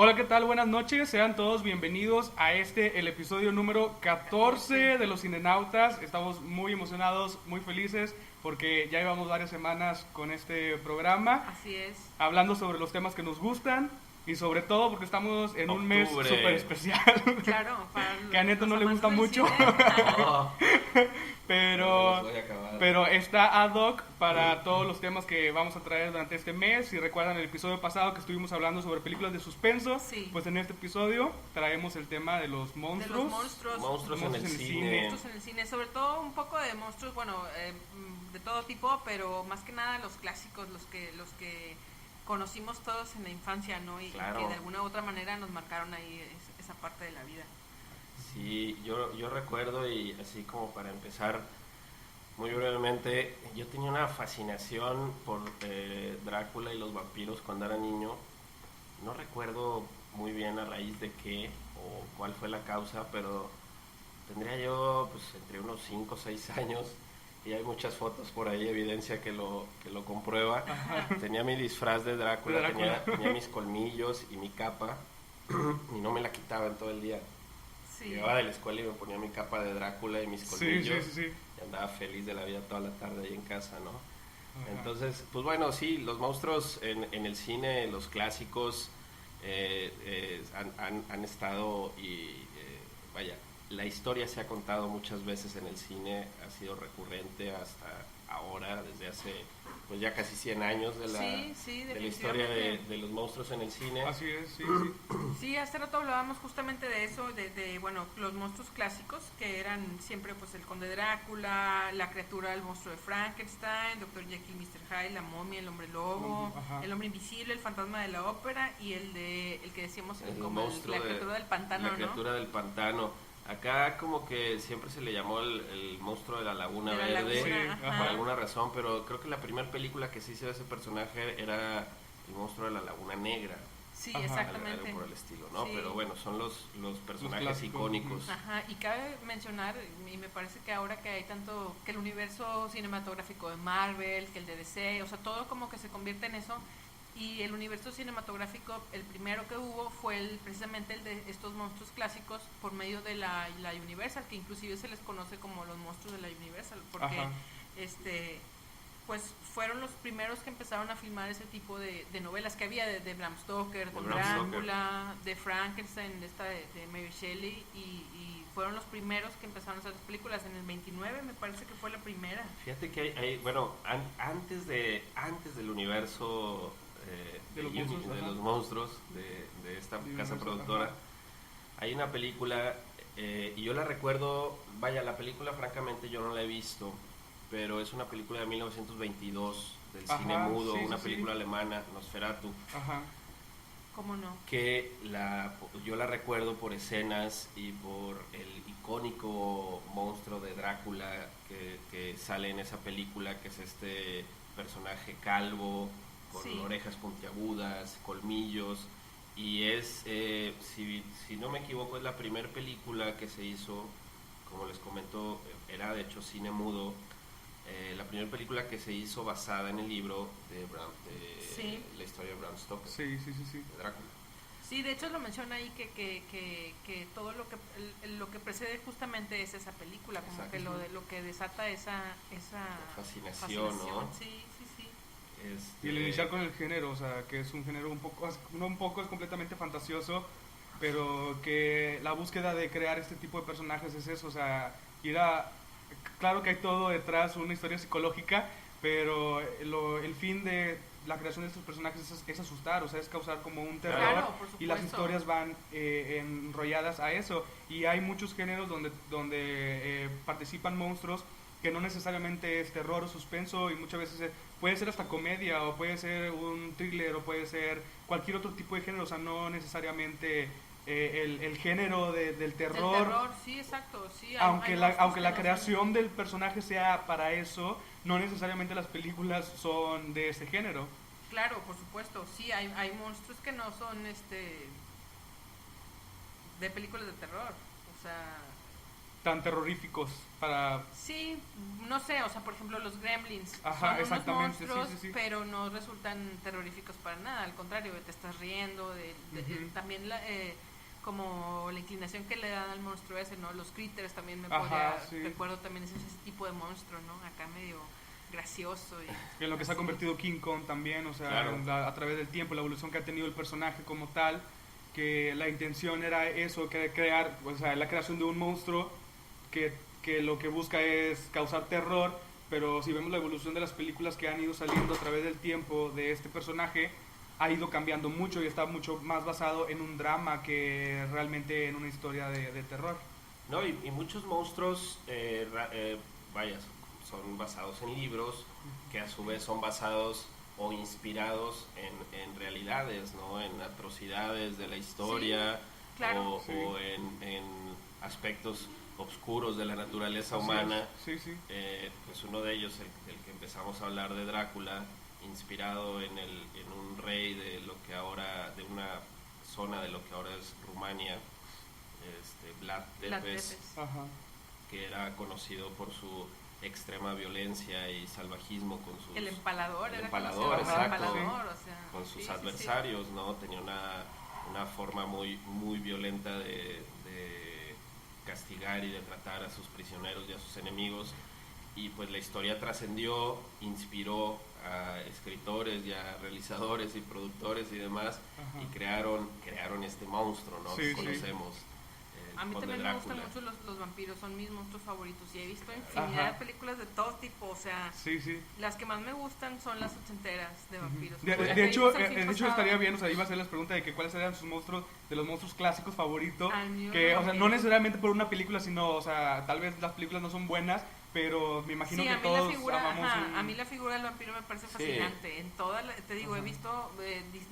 Hola, ¿qué tal? Buenas noches, sean todos bienvenidos a el episodio número 14 de Los Cinenautas. Estamos muy emocionados, muy felices, porque ya llevamos varias semanas con este programa, Así es. hablando sobre los temas que nos gustan y sobre todo porque estamos en un mes Octubre. súper especial. Claro, para Que a Neto los no le amantes gusta del mucho. cine. No, no pero, los voy a acabar. pero está ad hoc para todos los temas que vamos a traer durante este mes. Si recuerdan el episodio pasado que estuvimos hablando sobre películas de suspenso, Sí. pues en este episodio traemos el tema de los De monstruos. los monstruos. Monstruos en el cine. Monstruos en el cine, sobre todo un poco de monstruos, bueno, de todo tipo, pero más que nada los clásicos, los que conocimos todos en la infancia, ¿no? Y Claro. que de alguna u otra manera nos marcaron ahí esa parte de la vida. Sí, yo recuerdo, y así como para empezar muy brevemente, yo tenía una fascinación por Drácula y los vampiros cuando era niño. No recuerdo muy bien a raíz de qué o cuál fue la causa, pero tendría yo pues entre unos 5 o 6 años, y hay muchas fotos por ahí, evidencia que lo comprueba. Tenía mi disfraz de Drácula, tenía mis colmillos y mi capa, y no me la quitaba en todo el día. Sí. Llegaba de la escuela y me ponía mi capa de Drácula y mis Sí, colmillos, sí. y andaba feliz de la vida toda la tarde ahí en casa, ¿no? Ajá. Entonces, pues bueno, sí, los monstruos en el cine, los clásicos, han estado vaya, la historia se ha contado muchas veces en el cine, ha sido recurrente hasta ahora, desde hace pues ya casi 100 años de la historia de los monstruos en el cine. Así es, sí. Sí, hace rato hablábamos justamente de eso, bueno, los monstruos clásicos, que eran siempre pues el Conde Drácula, la criatura del monstruo de Frankenstein, Dr. Jekyll, Mr. Hyde, la momia, el hombre lobo, Ajá. el hombre invisible, el fantasma de la ópera y el que decíamos monstruo la criatura del pantano, La criatura ¿no? del pantano. Acá como que siempre se le llamó el monstruo de la Laguna De la Verde, laguna, Sí, ajá. por alguna razón, pero creo que la primera película que se hizo de ese personaje era el monstruo de la Laguna Negra. Sí, Ajá. exactamente. Algo por el estilo, ¿no? Sí. Pero bueno, son los personajes clásicos. icónicos. Ajá, y cabe mencionar, y me parece que ahora que hay tanto, que el universo cinematográfico de Marvel, que el de DC, o sea, todo como que se convierte en eso, y el universo cinematográfico, el primero que hubo fue precisamente el de estos monstruos clásicos por medio de la Universal, que inclusive se les conoce como los monstruos de la Universal, porque Ajá. pues fueron los primeros que empezaron a filmar ese tipo de novelas que había de Bram Stoker, de De Bram Stoker. Drácula, de Frankenstein, de Mary Shelley, y fueron los primeros que empezaron a hacer las películas en el 29, me parece que fue la primera. Fíjate que hay bueno, antes del universo De los monstruos, de ajá. los monstruos de esta De casa Universal, productora, ajá. hay una película, y yo la recuerdo, vaya, la película francamente yo no la he visto, pero es una película de 1922 del Ajá, cine mudo, sí, una sí, película sí. alemana, Nosferatu, Ajá. ¿Cómo no? que yo la recuerdo por escenas y por el icónico monstruo de Drácula que sale en esa película, que es este personaje calvo, con Sí. orejas puntiagudas, colmillos, y es, si no me equivoco, es la primera película que se hizo, como les comento, era de hecho cine mudo, la primera película que se hizo basada en el libro de Sí. la historia de Bram Stoker, Sí. de Drácula. Sí, de hecho lo menciona ahí que todo lo que precede justamente es esa película, como Exacto. que lo que desata esa Fascinación, ¿no? Sí. Y el iniciar con el género, o sea, que es un género no un poco, es completamente fantasioso, pero que la búsqueda de crear este tipo de personajes es eso, o sea, claro que hay todo detrás, una historia psicológica, pero el fin de la creación de estos personajes es asustar, o sea, es causar como un terror, Claro, por y las supuesto. historias van enrolladas a eso, y hay muchos géneros donde participan monstruos que no necesariamente es terror o suspenso, y muchas veces puede ser hasta comedia, o puede ser un thriller, o puede ser cualquier otro tipo de género, o sea, no necesariamente el género del terror. El terror, sí, exacto, sí. Aunque la monstruos que no creación son- del personaje sea para eso, no necesariamente las películas son de ese género. Claro, por supuesto, sí, hay monstruos que no son de películas de terror, o sea, tan terroríficos para... Sí, no sé, o sea, por ejemplo, los Gremlins Ajá, son unos exactamente, monstruos, sí. pero no resultan terroríficos para nada, al contrario, te estás riendo, también como la inclinación que le dan al monstruo ese, ¿no? Los critters también recuerdo también ese tipo de monstruo, ¿no? Acá medio gracioso. En lo que se ha convertido King Kong también, o sea, claro. a través del tiempo, la evolución que ha tenido el personaje como tal, que la intención era eso, que crear, o sea, la creación de un monstruo que lo que busca es causar terror, pero si vemos la evolución de las películas que han ido saliendo a través del tiempo de este personaje, ha ido cambiando mucho y está mucho más basado en un drama que realmente en una historia de terror. No, y muchos monstruos, vaya, son basados en libros, que a su vez son basados o inspirados en realidades, ¿no? En atrocidades de la historia, sí, claro. o en aspectos oscuros de la naturaleza humana. Sí. Pues uno de ellos, el que empezamos a hablar de Drácula, inspirado en un rey de lo que ahora, de una zona de lo que ahora es Rumania, Vlad Tepes, que era conocido por su extrema violencia y salvajismo con sus... El empalador, exacto, o sea, con sus adversarios, ¿no? Tenía una forma muy, muy violenta de castigar y de tratar a sus prisioneros y a sus enemigos, y pues la historia trascendió, inspiró a escritores y a realizadores y productores y demás, y crearon este monstruo, ¿no? Que conocemos. A mí también me gustan mucho los vampiros, son mis monstruos favoritos y he visto infinidad de películas de todo tipo, o sea, las que más me gustan son las ochenteras de vampiros. De hecho estaría bien, o sea, iba a hacer las preguntas de que cuáles eran sus monstruos, de los monstruos clásicos favoritos, que, o sea, no necesariamente por una película, sino, o sea, tal vez las películas no son buenas, pero me imagino que todos amamos a mí la figura del vampiro me parece fascinante. En te digo, he visto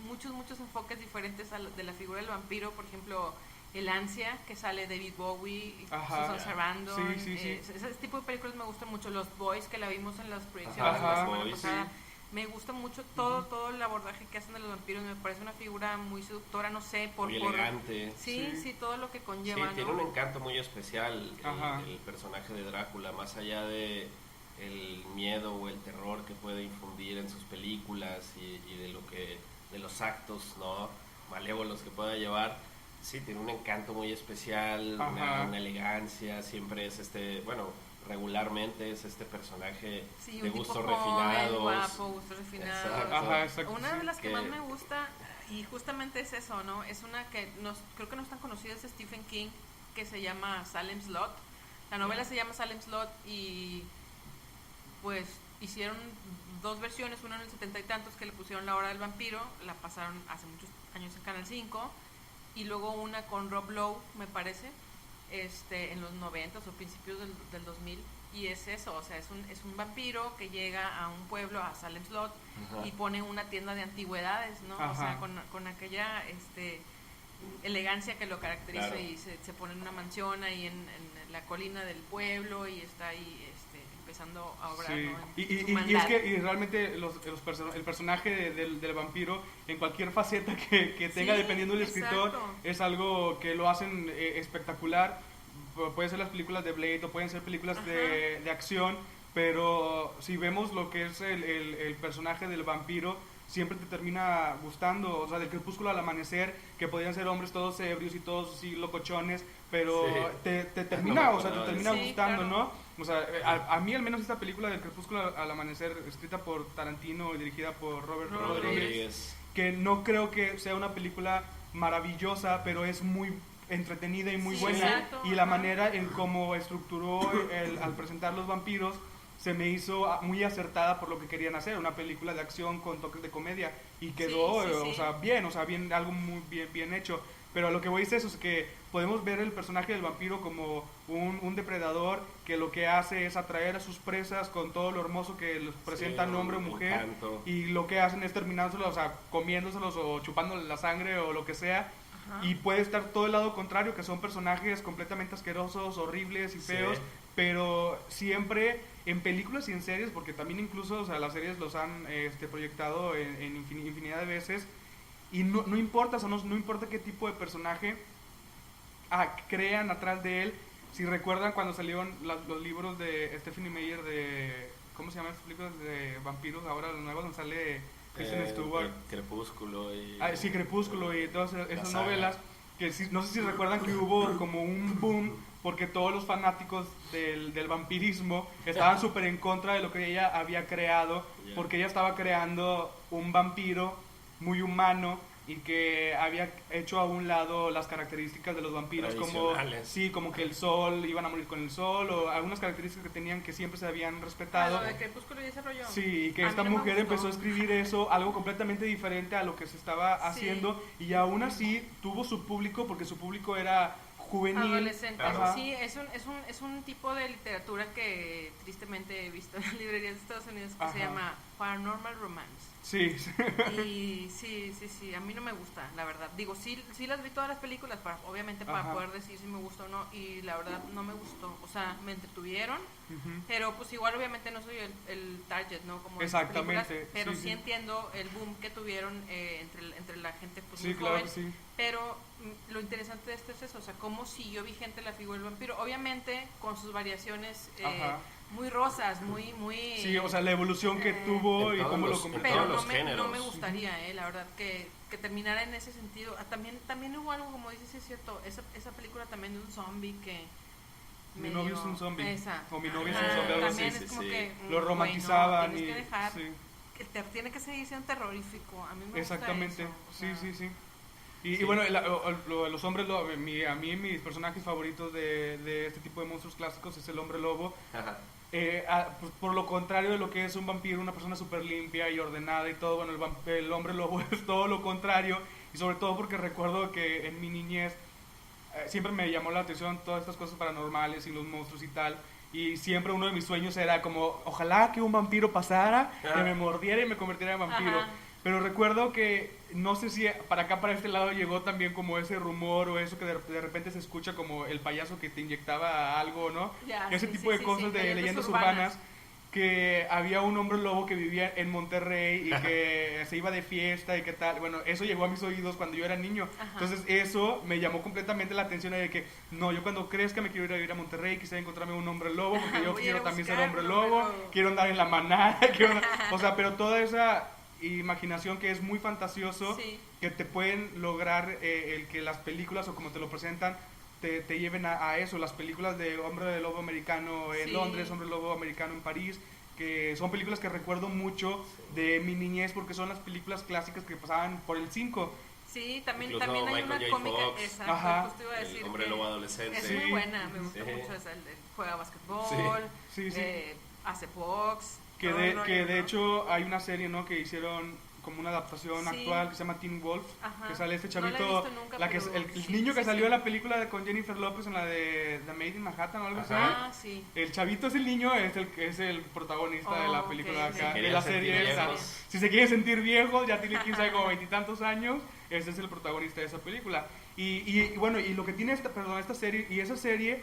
muchos enfoques diferentes de la figura del vampiro, por ejemplo, El Ansia, que sale David Bowie, Susan Sarandon. Ese tipo de películas me gustan mucho. Los Boys, que la vimos en las proyecciones la semana pasada. Me gusta mucho todo el abordaje que hacen de los vampiros. Me parece una figura muy seductora, no sé, muy elegante. Sí, todo lo que conlleva. Sí, tiene un encanto muy especial el personaje de Drácula, más allá de el miedo o el terror que puede infundir en sus películas y de los actos, ¿no?, malévolos que pueda llevar. Sí, tiene un encanto muy especial, una elegancia, siempre es regularmente es este personaje de gustos refinados. Guapo, gustos refinados. Exacto. Una de las que más me gusta, y justamente es eso, ¿no? Es una que creo que no es tan conocida, es Stephen King, que se llama Salem's Lot. La novela se llama Salem's Lot y pues hicieron dos versiones, una en el 70 y tantos que le pusieron La Hora del Vampiro, la pasaron hace muchos años en Canal 5, y luego una con Rob Lowe, me parece, en los 90 o principios del 2000, y es eso, o sea, es un vampiro que llega a un pueblo, a Salem's Lot, y pone una tienda de antigüedades, ¿no? O sea, con aquella elegancia que lo caracteriza, claro. Y se pone en una mansión ahí en la colina del pueblo y está ahí empezando a obrar, ¿no? Y es que realmente el personaje del vampiro, en cualquier faceta que tenga, dependiendo del escritor, es algo que lo hacen espectacular. Pueden ser las películas de Blade o pueden ser películas de acción, pero si vemos lo que es el personaje del vampiro, siempre te termina gustando. O sea, del crepúsculo al amanecer, que podían ser hombres todos ebrios y todos así locochones, pero te termina, te termina gustando, claro. ¿No? O sea, a mí al menos esta película del crepúsculo al amanecer, escrita por Tarantino y dirigida por Robert Rodríguez, que no creo que sea una película maravillosa, pero es muy entretenida y muy buena. Exacto, y la manera en cómo estructuró al presentar los vampiros se me hizo muy acertada por lo que querían hacer, una película de acción con toques de comedia, y quedó bien, algo muy bien hecho. Pero a lo que voy es eso, es que podemos ver el personaje del vampiro como un depredador que lo que hace es atraer a sus presas con todo lo hermoso que les presentan, hombre o mujer, encanto. Y lo que hacen es terminándoselos, o sea, comiéndoselos o chupándoles la sangre o lo que sea. Y puede estar todo el lado contrario, que son personajes completamente asquerosos, horribles y feos, pero siempre en películas y en series, porque también incluso, o sea, las series los han proyectado en infinidad de veces, y no importa, o sea, no importa qué tipo de personaje crean atrás de él, si recuerdan cuando salieron los libros de Stephenie Meyer de, ¿cómo se llaman estos libros de vampiros? Ahora los nuevos donde sale Kristen Stewart. Crepúsculo y... Sí, Crepúsculo y todas esas saga. novelas, que no sé si recuerdan que hubo como un boom porque todos los fanáticos del vampirismo estaban súper en contra de lo que ella había creado, porque ella estaba creando un vampiro muy humano y que había hecho a un lado las características de los vampiros, como sí, como que el sol, iban a morir con el sol, o algunas características que tenían que siempre se habían respetado. Lo de Crepúsculo y ese rollo. Sí, y que esta mujer empezó a escribir eso, algo completamente diferente a lo que se estaba haciendo, y aún así tuvo su público, porque su público era juvenil. Adolescente. Sí, es un tipo de literatura que tristemente he visto en las librerías de Estados Unidos que se llama Paranormal Romance. Sí. Y sí, a mí no me gusta, la verdad. Digo, sí las vi todas las películas, obviamente para poder decir si me gustó o no, y la verdad no me gustó. O sea, me entretuvieron, pero pues igual obviamente no soy el target, ¿no? Como exactamente. Pero sí entiendo el boom que tuvieron entre la gente pues muy claro joven. que sí. Pero lo interesante de esto es eso, o sea, cómo siguió vigente la figura del vampiro. Obviamente con sus variaciones muy rosas, muy... Sí, o sea, la evolución que tuvo y cómo lo convirtió. Pero no me gustaría, la verdad, que terminara en ese sentido. También hubo algo, como dices, es cierto, esa película también de un zombie que... Mi novio es un zombie. Esa. O mi novio es un zombie, algo también así. es como que... Lo romantizaban tienes que dejar, sí. que tiene que seguir siendo terrorífico. A mí me exactamente. gusta eso. Sí. Y bueno, los hombres lobo, a mí mis personajes favoritos de este tipo de monstruos clásicos es el hombre lobo. Ajá. Pues por lo contrario de lo que es un vampiro, una persona súper limpia y ordenada y todo, bueno, el hombre lobo es todo lo contrario, y sobre todo porque recuerdo que en mi niñez siempre me llamó la atención todas estas cosas paranormales y los monstruos y tal, y siempre uno de mis sueños era como, ojalá que un vampiro pasara, que me mordiera y me convirtiera en vampiro. Pero recuerdo que, no sé si para acá, para este lado, llegó también como ese rumor o eso que de repente se escucha como el payaso que te inyectaba algo, ¿no? Ese tipo de cosas de leyendas urbanas, que había un hombre lobo que vivía en Monterrey y que se iba de fiesta y qué tal. Bueno, eso llegó a mis oídos cuando yo era niño. Entonces eso me llamó completamente la atención de que, no, yo cuando crezca me quiero ir a vivir a Monterrey, quisiera encontrarme un hombre lobo, porque yo quiero también ser hombre lobo, quiero andar en la manada, o sea, pero toda esa imaginación que es muy fantasioso, que te pueden lograr el que las películas o como te lo presentan te lleven a eso, las películas de hombre lobo americano en Londres, hombre lobo americano en París, que son películas que recuerdo mucho de mi niñez porque son las películas clásicas que pasaban por el 5. Sí, también hay una cómica, justo iba a decir, el hombre lobo adolescente. Es muy buena, me gusta mucho esa, juega básquetbol, hace box. Que de hecho hay una serie, ¿no?, que hicieron como una adaptación actual que se llama Teen Wolf, que sale este chavito, el niño que salió en la película con Jennifer Lopez, en la de The Made in Manhattan o algo así. El chavito es el niño, es el protagonista de la película acá, de la serie esa. Si se quiere sentir viejo, ya tiene 15 como 20 y tantos años, ese es el protagonista de esa película. Y bueno, y lo que tiene esta serie, y esa serie,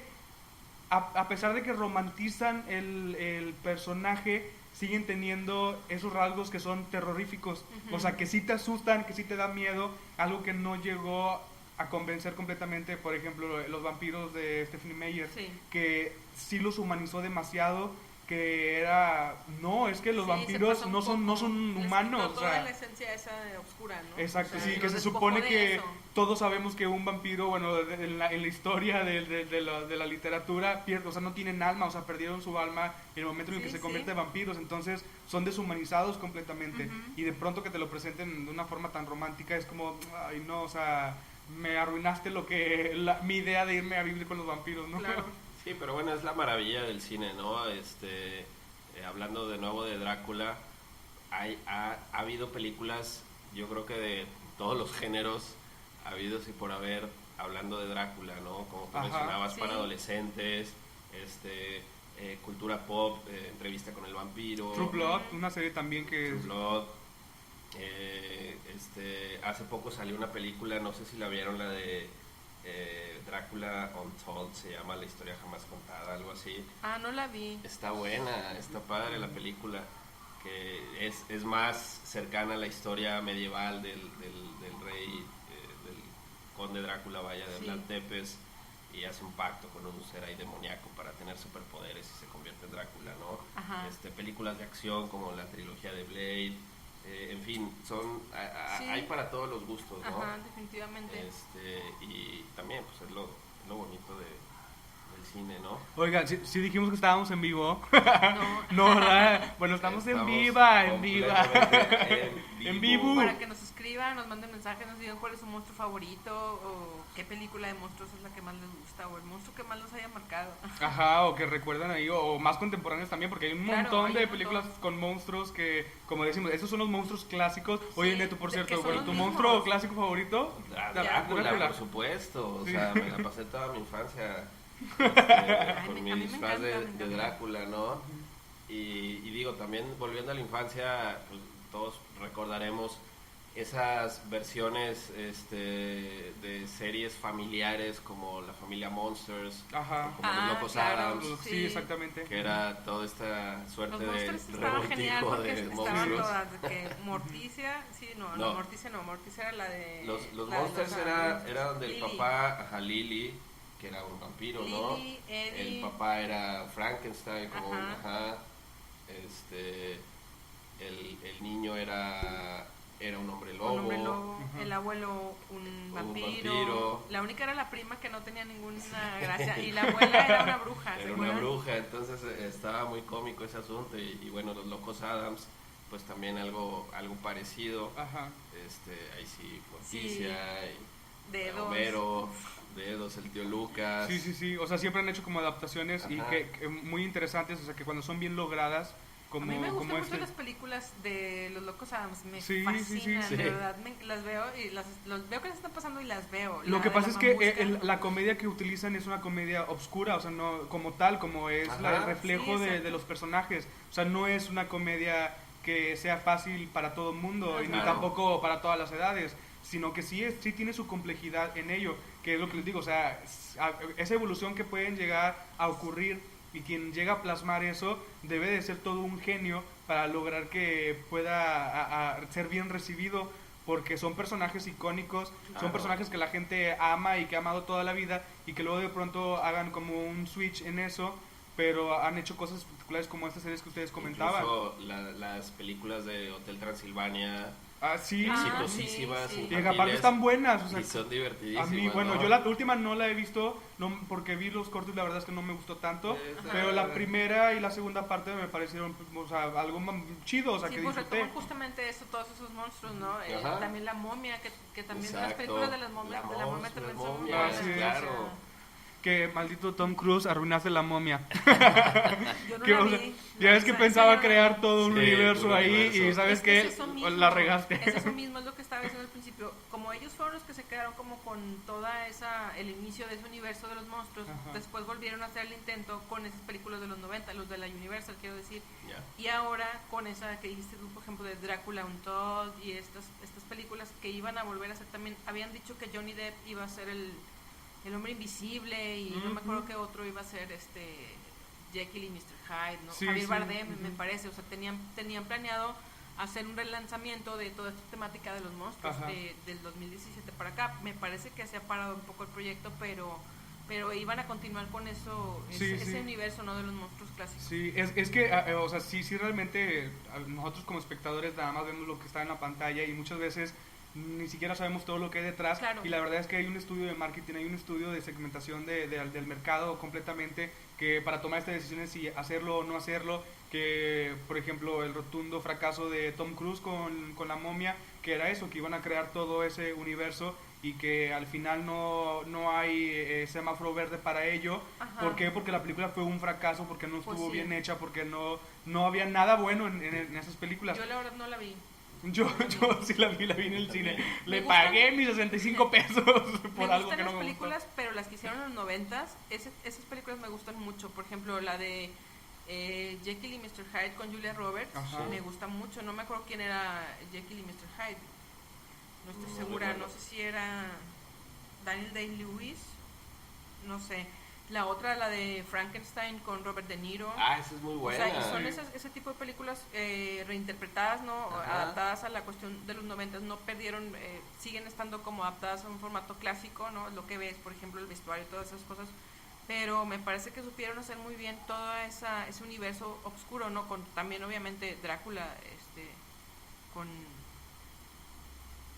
a pesar de que romantizan el personaje, siguen teniendo esos rasgos que son terroríficos, o sea, que sí te asustan, que sí te da miedo, algo que no llegó a convencer completamente, por ejemplo, los vampiros de Stephenie Meyer, que sí los humanizó demasiado, que era, no, es que los vampiros no son humanos, o sea, la esencia esa oscura, ¿no? Exacto, o sea, que se supone que todos sabemos que un vampiro, bueno, en la historia de la literatura, o sea, no tienen alma, o sea, perdieron su alma en el momento en el que se convierten en vampiros, entonces son deshumanizados completamente, y de pronto que te lo presenten de una forma tan romántica es como, ay no, o sea, me arruinaste mi idea de irme a vivir con los vampiros, ¿no? Claro. Sí, pero bueno, es la maravilla del cine, ¿no? Hablando de nuevo de Drácula, ha habido películas, yo creo que de todos los géneros habidos y por haber, hablando de Drácula, ¿no? Como tú mencionabas, para adolescentes, cultura pop, entrevista con el vampiro. True Blood, una serie también que True Blood. Hace poco salió una película, no sé si la vieron, la de Drácula Untold, se llama, la historia jamás contada, algo así. No la vi. Está buena, está padre la película, que es más cercana a la historia medieval del rey, del conde Drácula, vaya, de Vlad Tepes, y hace un pacto con un ser ahí demoníaco para tener superpoderes y se convierte en Drácula, ¿no? Ajá. Películas de acción como la trilogía de Blade, en fin, Sí. hay para todos los gustos, ¿no? Ajá, definitivamente. Y también pues es lo bonito del cine, ¿no? Oiga, sí dijimos que estábamos en vivo. No. No, ¿verdad? Bueno, estamos en viva. completamente En vivo. Para que nos escriban, nos manden mensajes, nos digan cuál es su monstruo favorito o qué película de monstruos es la que más les gusta o el monstruo que más los haya marcado. Ajá, o que recuerdan ahí, o más contemporáneos también, porque hay un Claro, montón hay de un películas montón. con monstruos que, como decimos, esos son los monstruos clásicos. Oye, Sí, Neto, por que cierto, son bueno, los ¿tu mismos. monstruo clásico favorito? Drácula, por supuesto. O Sí. sea, me la pasé toda mi infancia con a mi mí me disfraz encanta, de me encanta. Drácula, ¿no? Y digo, también volviendo a la infancia, pues, todos recordaremos esas versiones de series familiares como La Familia Monsters, Ajá. como Los Locos claro. Adams, Sí, Sí. exactamente. que era toda esta suerte Los de monstruos estaba genial revoltijo porque de estaban monstruos. todas, de que Morticia, sí, no, Morticia era la de... Los la de Monsters Monsters. era donde el Lily. papá, Lily, que era un vampiro, ¿no? Lily, Eddie. El papá era Frankenstein, como Ajá. el niño era un hombre lobo. Un hombre lobo, Ajá. el abuelo un vampiro. vampiro. La única era la prima que no tenía ninguna gracia y la abuela era una bruja. ¿se Era una acuerdan? bruja, entonces estaba muy cómico ese asunto y bueno, Los Locos Adams, pues también algo parecido. Ajá. Ahí sí, Morticia, y Dedos. Homero, Dedos, el tío Lucas. Sí. O sea, siempre han hecho como adaptaciones y Ajá. que muy interesantes, o sea, que cuando son bien logradas, como, A mí me gustan como mucho las películas de Los Locos Adams, me Sí, fascinan, sí. de verdad, las veo y los veo que se están pasando y las veo. Lo La que de pasa la es que mamusca. la comedia que utilizan es una comedia obscura, o sea, no como tal, como es Ajá. el reflejo Sí, de exacto. los personajes. O sea, no es una comedia que sea fácil para todo el mundo y ni Claro. tampoco para todas las edades, sino que sí tiene su complejidad en ello, que es lo que les digo, o sea, esa evolución que pueden llegar a ocurrir y quien llega a plasmar eso debe de ser todo un genio para lograr que pueda ser bien recibido, porque son personajes icónicos, son Claro. personajes que la gente ama y que ha amado toda la vida y que luego de pronto hagan como un switch en eso, pero han hecho cosas particulares como estas series que ustedes comentaban. Incluso las películas de Hotel Transilvania, Sí, exitosísimas, sí, sí. y infantiles, aparte están buenas, o sea, y son a divertidísimas. mí, bueno, ¿no? yo la última no la he visto, no, porque vi los cortes, la verdad es que no me gustó tanto, pero la primera y la segunda parte me parecieron, o sea, algo chido, o sea, Sí, que pues disfruté. retoman justamente eso, todos esos monstruos, ¿no? Ajá. También la momia, que también las Exacto. películas de las momias, La de la momia mos- también las son muy momias, buenas. claro. Que maldito Tom Cruise arruinaste la momia. Yo no Que, la o sea, vi. ya ves que Esa pensaba yo no la crear vi. todo un Sí, universo un ahí universo. y sabes Es que que es eso mismo, la regaste. Es eso mismo, es lo que estaba diciendo al principio. Como ellos fueron los que se quedaron como con toda el inicio de ese universo de los monstruos, Ajá. después volvieron a hacer el intento con esas películas de los 90, los de la Universal, quiero decir. Ya. Y ahora con esa que dijiste tú, por ejemplo, de Drácula Untold y estas películas que iban a volver a hacer también, habían dicho que Johnny Depp iba a ser el hombre invisible y no me acuerdo que otro iba a ser Jekyll y Mr. Hyde, ¿no? Sí, Javier sí, Bardem, me ujú. parece, o sea, tenían planeado hacer un relanzamiento de toda esta temática de los monstruos Ajá. del 2017 para acá. Me parece que se ha parado un poco el proyecto, pero iban a continuar con eso, Sí, ese sí. universo, ¿no? De los monstruos clásicos. Sí, es que, o sea, sí realmente nosotros como espectadores nada más vemos lo que está en la pantalla y muchas veces ni siquiera sabemos todo lo que hay detrás. Claro. Y la verdad es que hay un estudio de marketing, hay un estudio de segmentación del mercado completamente que para tomar estas decisiones si hacerlo o no hacerlo, que por ejemplo el rotundo fracaso de Tom Cruise con La Momia, que era eso, que iban a crear todo ese universo y que al final no hay semáforo verde para ello. Ajá. ¿Por qué? Porque la película fue un fracaso, porque no Pues estuvo sí. bien hecha, porque no había nada bueno en esas películas. Yo la verdad no la vi. Yo sí la vi en el cine. Le gustan- pagué mis 65 pesos por Me algo gustan que no las me películas, gustó. pero las que hicieron en los 90s, esas películas me gustan mucho. Por ejemplo, la de Jekyll y Mr. Hyde con Julia Roberts, Ajá. me gusta mucho. No me acuerdo quién era Jekyll y Mr. Hyde. No estoy No segura, recuerdo. no sé si era Daniel Day-Lewis, no sé. La otra, la de Frankenstein con Robert De Niro. Ah, esa es muy buena. O sea, y son ese tipo de películas reinterpretadas, ¿no? Ajá. Adaptadas a la cuestión de los 90, no perdieron, siguen estando como adaptadas a un formato clásico, ¿no? Lo que ves, por ejemplo, el vestuario y todas esas cosas. Pero me parece que supieron hacer muy bien todo ese universo oscuro, ¿no? Con también, obviamente, Drácula, con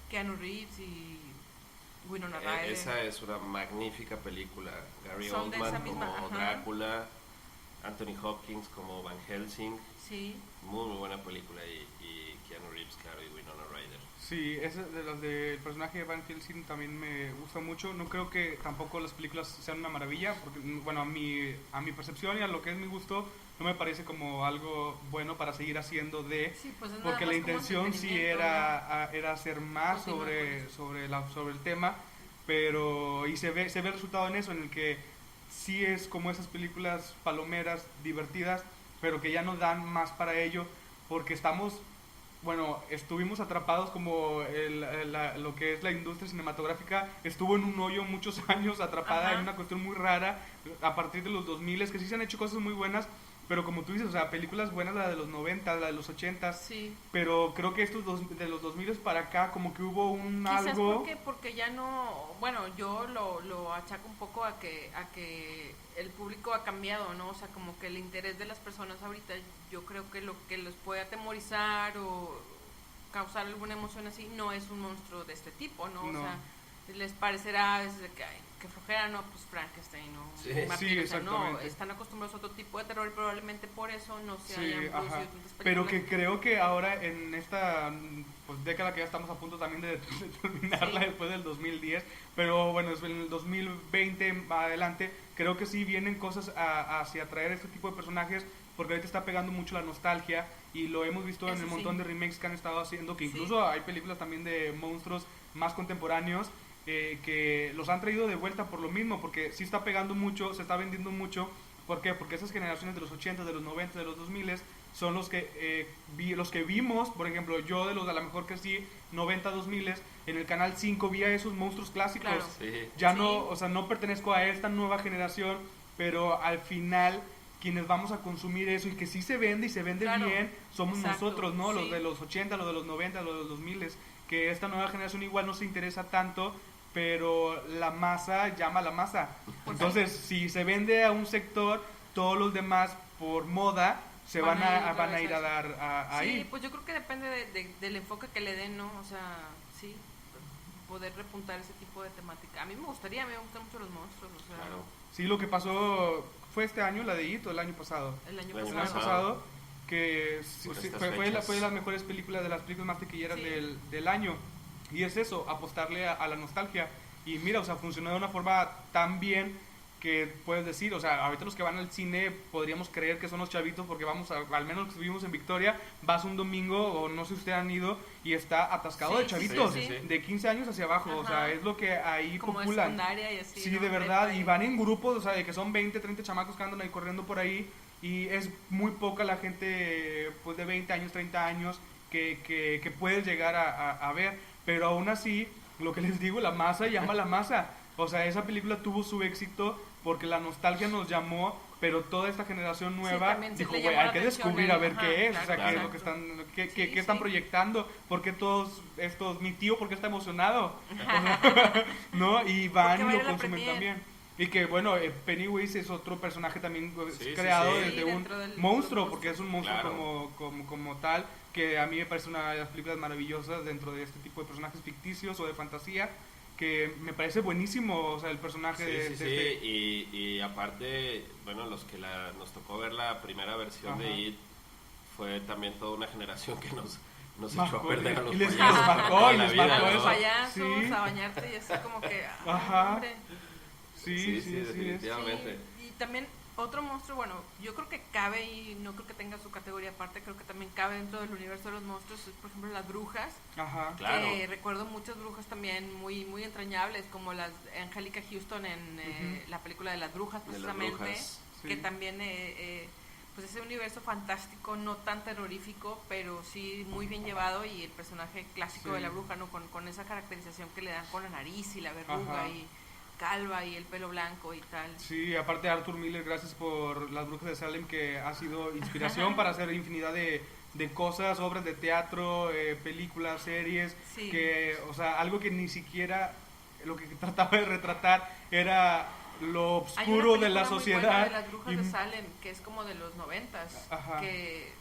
Keanu Reeves y Winona Ryder. Esa es una magnífica película. Gary Son de esa Oldman misma, como ajá. Drácula, Anthony Hopkins como Van Helsing. Sí. Muy buena película. Y Keanu Reeves, claro, y Winona Ryder. Sí, ese de los del personaje de Van Helsing también me gusta mucho. No creo que tampoco las películas sean una maravilla, porque bueno, a mi percepción y a lo que es mi gusto, no me parece como algo bueno para seguir haciendo Sí, pues es porque nada la más como intención sí entretenimiento, era hacer más Continuar con sobre el tema, pero y se ve el resultado en eso, en el que sí es como esas películas palomeras divertidas, pero que ya no dan más para ello, porque estuvimos atrapados como lo que es la industria cinematográfica estuvo en un hoyo muchos años atrapada. Ajá. En una cuestión muy rara a partir de los 2000, que sí se han hecho cosas muy buenas, pero como tú dices, o sea, películas buenas, la de los 90, la de los 80, Sí. pero creo que de los 2000 para acá como que hubo un Quizás algo... porque ya no, bueno, yo lo achaco un poco a que el público ha cambiado, ¿no? O sea, como que el interés de las personas ahorita, yo creo que lo que les puede atemorizar o causar alguna emoción así no es un monstruo de este tipo, ¿no? No. O sea, les parecerá desde que, ay, que flojera, no, pues Frankenstein o Sí. Martín, Sí, o sea, no, exactamente. están acostumbrados a otro tipo de terror y probablemente por eso no se Sí, hayan producido ajá. tantas Pero que películas. creo que ahora en esta pues, década que ya estamos a punto también de terminarla Sí. después del 2010, pero bueno, en el 2020 adelante, creo que sí vienen cosas hacia traer este tipo de personajes, porque ahorita está pegando mucho la nostalgia y lo hemos visto en Eso el sí. montón de remakes que han estado haciendo, que Sí. incluso hay películas también de monstruos más contemporáneos que los han traído de vuelta por lo mismo, porque sí está pegando mucho, se está vendiendo mucho. ¿Por qué? Porque esas generaciones de los 80, de los 90, de los 2000 son los que los que vimos, por ejemplo, yo de los a lo mejor que sí 90, 2000 en el canal 5 vi a esos monstruos clásicos. Claro. Sí. Ya Sí. no, o sea, no pertenezco a esta nueva generación, pero al final quienes vamos a consumir eso y que sí se vende y se vende Claro. bien, somos Exacto. nosotros, ¿no? Los Sí. de los 80, los de los 90, los de los 2000, que esta nueva generación igual no se interesa tanto, pero la masa llama a la masa. Pues Entonces, si se vende a un sector, todos los demás por moda se van a ir a dar ahí. Sí, pues yo creo que depende del enfoque que le den, ¿no? O sea, sí, poder repuntar ese tipo de temática. A mí me gustan mucho los monstruos, o sea, Claro. Sí, lo que pasó fue este año, la de It, o el año pasado. el año El año El año pasado. pasado, que sí, Por sí, estas fue fechas. de las mejores películas, de las películas más taquilleras Sí. del año. Y es eso, apostarle a la nostalgia. Y mira, o sea, funcionó de una forma tan bien que puedes decir, o sea, ahorita los que van al cine podríamos creer que son los chavitos porque al menos los que vivimos en Victoria, vas un domingo o no sé si ustedes han ido y está atascado Sí, de sí, chavitos sí, sí. de 15 años hacia abajo, o sea, Ajá. es lo que ahí Como de populan. secundaria y así, Sí, ¿no? de verdad, Prepa y van en grupos, o sea, de que son 20, 30 chamacos que andan ahí corriendo por ahí y es muy poca la gente pues de 20 años, 30 años que puedes llegar a ver, pero aún así, lo que les digo, la masa llama a la masa. O sea, esa película tuvo su éxito porque la nostalgia nos llamó, pero toda esta generación nueva también se dijo, le güey, llamó hay la que atención descubrir ahí, a ver ajá, qué es, claro, o sea, qué es lo exacto. que están, qué Sí, están sí. proyectando, porque todos estos, mi tío, porque está emocionado, ¿no? Y van Porque va a y ir lo a la consumen premier. también. Y que bueno, Pennywise es otro personaje también Sí, sí, creado sí. desde Sí, un dentro del- monstruo, los porque es un monstruo Claro. como tal, que a mí me parece una de las películas maravillosas dentro de este tipo de personajes ficticios o de fantasía, que me parece buenísimo, o sea, el personaje Sí, de, sí, de sí. este- Y aparte, bueno, los que nos tocó ver la primera versión Ajá. de IT, fue también toda una generación que nos echó Marcó, a perder a los y les payasos para marcó, toda y la les vida, marcó A ¿no? los payasos, Sí. a bañarte y así como que... Ajá. hombre. Sí, sí, es. definitivamente. Sí, y también otro monstruo, bueno, yo creo que cabe y no creo que tenga su categoría aparte, creo que también cabe dentro del universo de los monstruos, es, por ejemplo, las brujas. Ajá. Claro. Recuerdo muchas brujas también muy muy entrañables, como las Angelica Houston en la película de las brujas, De las precisamente, brujas, que sí. también, pues ese universo fantástico, no tan terrorífico, pero sí muy bien llevado, y el personaje clásico Sí. de la bruja, ¿no? Con esa caracterización que le dan con la nariz y la verruga Ajá. y calva y el pelo blanco y tal. Sí, aparte Arthur Miller, gracias por Las Brujas de Salem, que ha sido inspiración para hacer infinidad de cosas, obras de teatro, películas, series, Sí. que, o sea, algo que ni siquiera lo que trataba de retratar era lo Hay una oscuro de la película muy buena sociedad. de Las Brujas y- de Salem, que es como de los 90s, Ajá. que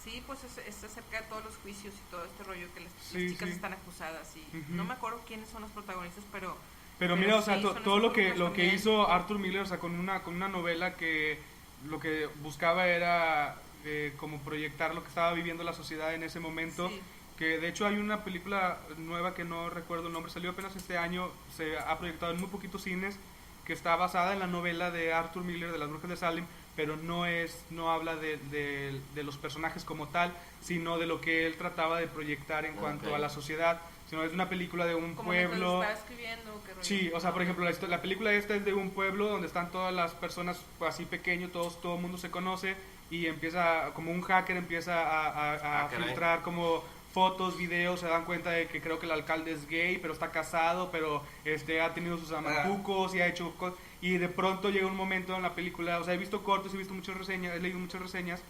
sí, pues es acerca de todos los juicios y todo este rollo que las Sí, chicas sí. están acusadas y Ujú. no me acuerdo quiénes son los protagonistas, pero Pero mira, o sea, sí, son todo lo que estructuras también. hizo Arthur Miller, o sea, con una novela que lo que buscaba era como proyectar lo que estaba viviendo la sociedad en ese momento, sí, que de hecho hay una película nueva que no recuerdo el nombre, salió apenas este año, se ha proyectado en muy poquitos cines, que está basada en la novela de Arthur Miller de Las Brujas de Salem, pero no habla de los personajes como tal, sino de lo que él trataba de proyectar en cuanto Ok. a la sociedad, sino es una película de un como mientras lo pueblo. estaba escribiendo, qué rollo. Sí, o sea, por ejemplo, la película esta es de un pueblo donde están todas las personas así pequeño, todo el mundo se conoce y empieza, como un hacker empieza a caray. filtrar como fotos, videos, se dan cuenta de que creo que el alcalde es gay, pero está casado, pero ha tenido sus amacucos y ha hecho cosas, y de pronto llega un momento en la película, o sea, he visto cortos, he visto muchas reseñas, he leído muchas reseñas,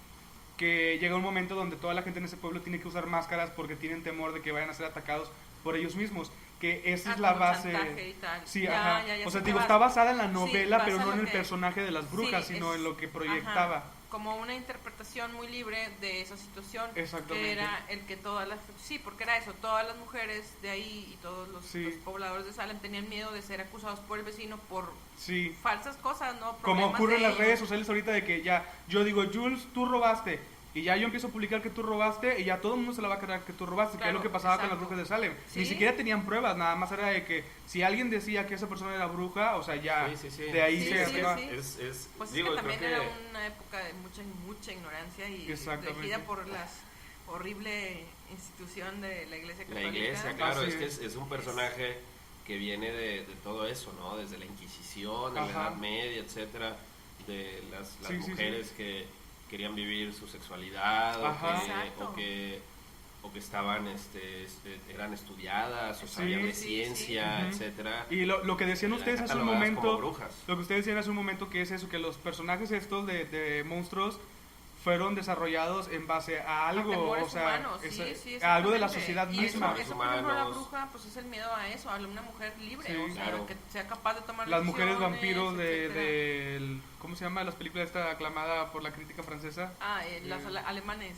que llega un momento donde toda la gente en ese pueblo tiene que usar máscaras porque tienen temor de que vayan a ser atacados por ellos mismos, que esa es la como base. chantaje y tal. Sí, Ya, ajá. ya O sé sea, qué digo, vas. está basada en la Sí, novela, basa pero no lo en el que- personaje de las brujas, Sí, sino es- en lo que proyectaba. Ajá, como una interpretación muy libre de esa situación, Exactamente. que era el que todas las, sí, porque era eso, todas las mujeres de ahí y todos los, Sí. los pobladores de Salem tenían miedo de ser acusados por el vecino por Sí. falsas cosas, ¿no? Como Problemas ocurre en de las redes ellos. sociales ahorita de que ya, yo digo, Jules, tú robaste. Y ya yo empiezo a publicar que tú robaste y ya todo el mundo se la va a creer que tú robaste, que es Claro, lo que pasaba con las exacto. brujas de Salem. Ni Sí. siquiera tenían pruebas, nada más era de que si alguien decía que esa persona era bruja, o sea, ya Sí, sí, sí. de ahí Sí, se sí, iba. sí. Pues es digo, que también creo era que- una época de mucha ignorancia y Exactamente. regida por la horrible institución de la Iglesia La Católica. iglesia, claro, Así es que es. es un personaje que viene de todo eso, ¿no? Desde la Inquisición, en la Ajá. Edad Media, etcétera, de las Sí, sí, sí. mujeres que querían vivir su sexualidad Ajá. Exacto. o que estaban, eran estudiadas o sabían de Sí, sí, ciencia, sí. Ujú. etcétera. Y lo que decían Eran ustedes hace un catalogadas como momento, brujas. lo que ustedes decían hace un momento que es eso, que los personajes estos de monstruos fueron desarrollados en base a algo, temores o sea, humanos, a algo de la exactamente. sociedad Y misma. eso, por ejemplo, la Humanos. bruja, pues es el miedo a eso, a una mujer libre, Sí. o sea, Claro. que sea capaz de tomar Las mujeres decisiones, vampiros etcétera. ¿cómo se llama? Las películas esta aclamada por la crítica francesa. Los alemanes,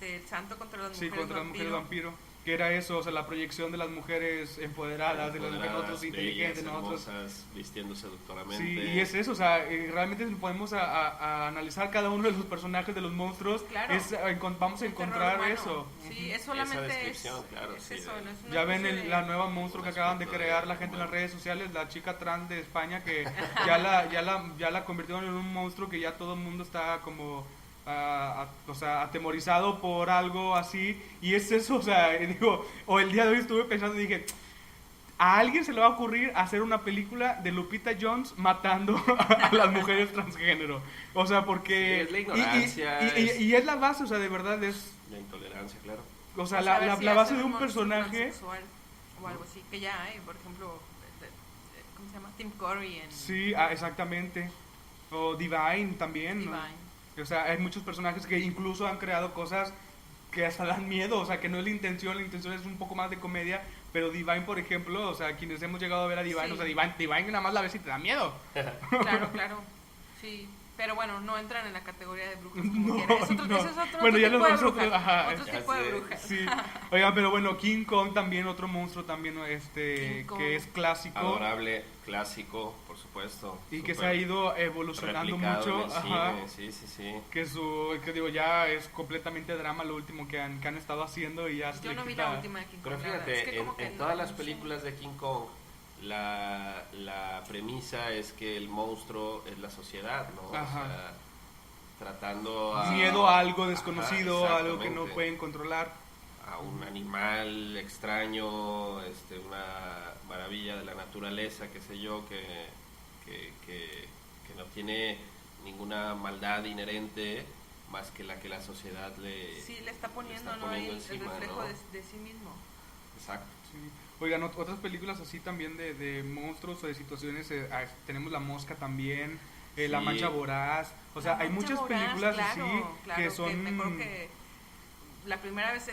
el santo contra las Sí, mujeres contra las mujeres vampiro. Que era eso, o sea, la proyección de las mujeres empoderadas, de las mujeres nosotros Bellas, inteligentes, nosotros. hermosas, vistiendo seductoramente. Sí, y es eso, o sea, realmente si podemos a analizar cada uno de los personajes de los monstruos, Claro. vamos a El terror encontrar humano. eso. Sí, Ujú. es solamente Esa descripción, claro, es sí, eso, de- no es una Ya ven especie de- la nueva monstruo que un acaban de aspecto crear de la gente en las humano. redes sociales, la chica trans de España que ya la convirtieron en un monstruo que ya todo el mundo está como o sea, atemorizado por algo así, y es eso, o sea, digo, o el día de hoy estuve pensando y dije, a alguien se le va a ocurrir hacer una película de Lupita Jones matando a las mujeres transgénero, o sea, porque Sí, es la ignorancia, y es la base, o sea, de verdad es, La intolerancia, claro. o sea, O sea, a ver la si base hacen de un monstruo personaje. transexual o algo así, que ya hay, por ejemplo, ¿cómo se llama? Tim Curry en Sí, exactamente. O Divine también, ¿no? Divine. O sea, hay muchos personajes que incluso han creado cosas que hasta dan miedo, o sea, que no es la intención es un poco más de comedia, pero Divine, por ejemplo, o sea, quienes hemos llegado a ver a Divine, Sí. o sea, Divine nada más la ves y te da miedo. Claro, claro. Sí, pero bueno, no entran en la categoría de brujas como No, quiera. Es otro, no. ese es otro, Bueno, otro ya tipo los de nosotros, brujas. ajá, Otro ya tipo de sé. brujas. Sí. Oigan, pero bueno, King Kong también, otro monstruo también, King Kong. que es clásico Adorable, clásico, por supuesto. y que se súper ha ido evolucionando replicado mucho. en el Ajá. cine, sí. Que digo, ya es completamente drama lo último que han estado haciendo y ya se Yo le no vi quita- la última de King Pero Kong. la verdad. fíjate, Es que como que en no, todas las no sé. películas de King Kong, la premisa es que el monstruo es la sociedad, ¿no? Ajá. O sea, tratando a... Miedo a algo Ajá, desconocido, a algo que no exactamente. pueden controlar. A un animal extraño, una maravilla de la naturaleza, qué sé yo, que no tiene ninguna maldad inherente más que la sociedad le... Sí, le está poniendo, está ¿no? poniendo El encima, reflejo ¿no? de sí mismo. Exacto. Sí. Oigan, otras películas así también de monstruos o de situaciones, tenemos La Mosca también, La Sí. Mancha Voraz, o sea, La hay Mancha muchas Voraz, películas claro, así claro, que son... me acuerdo que la primera vez,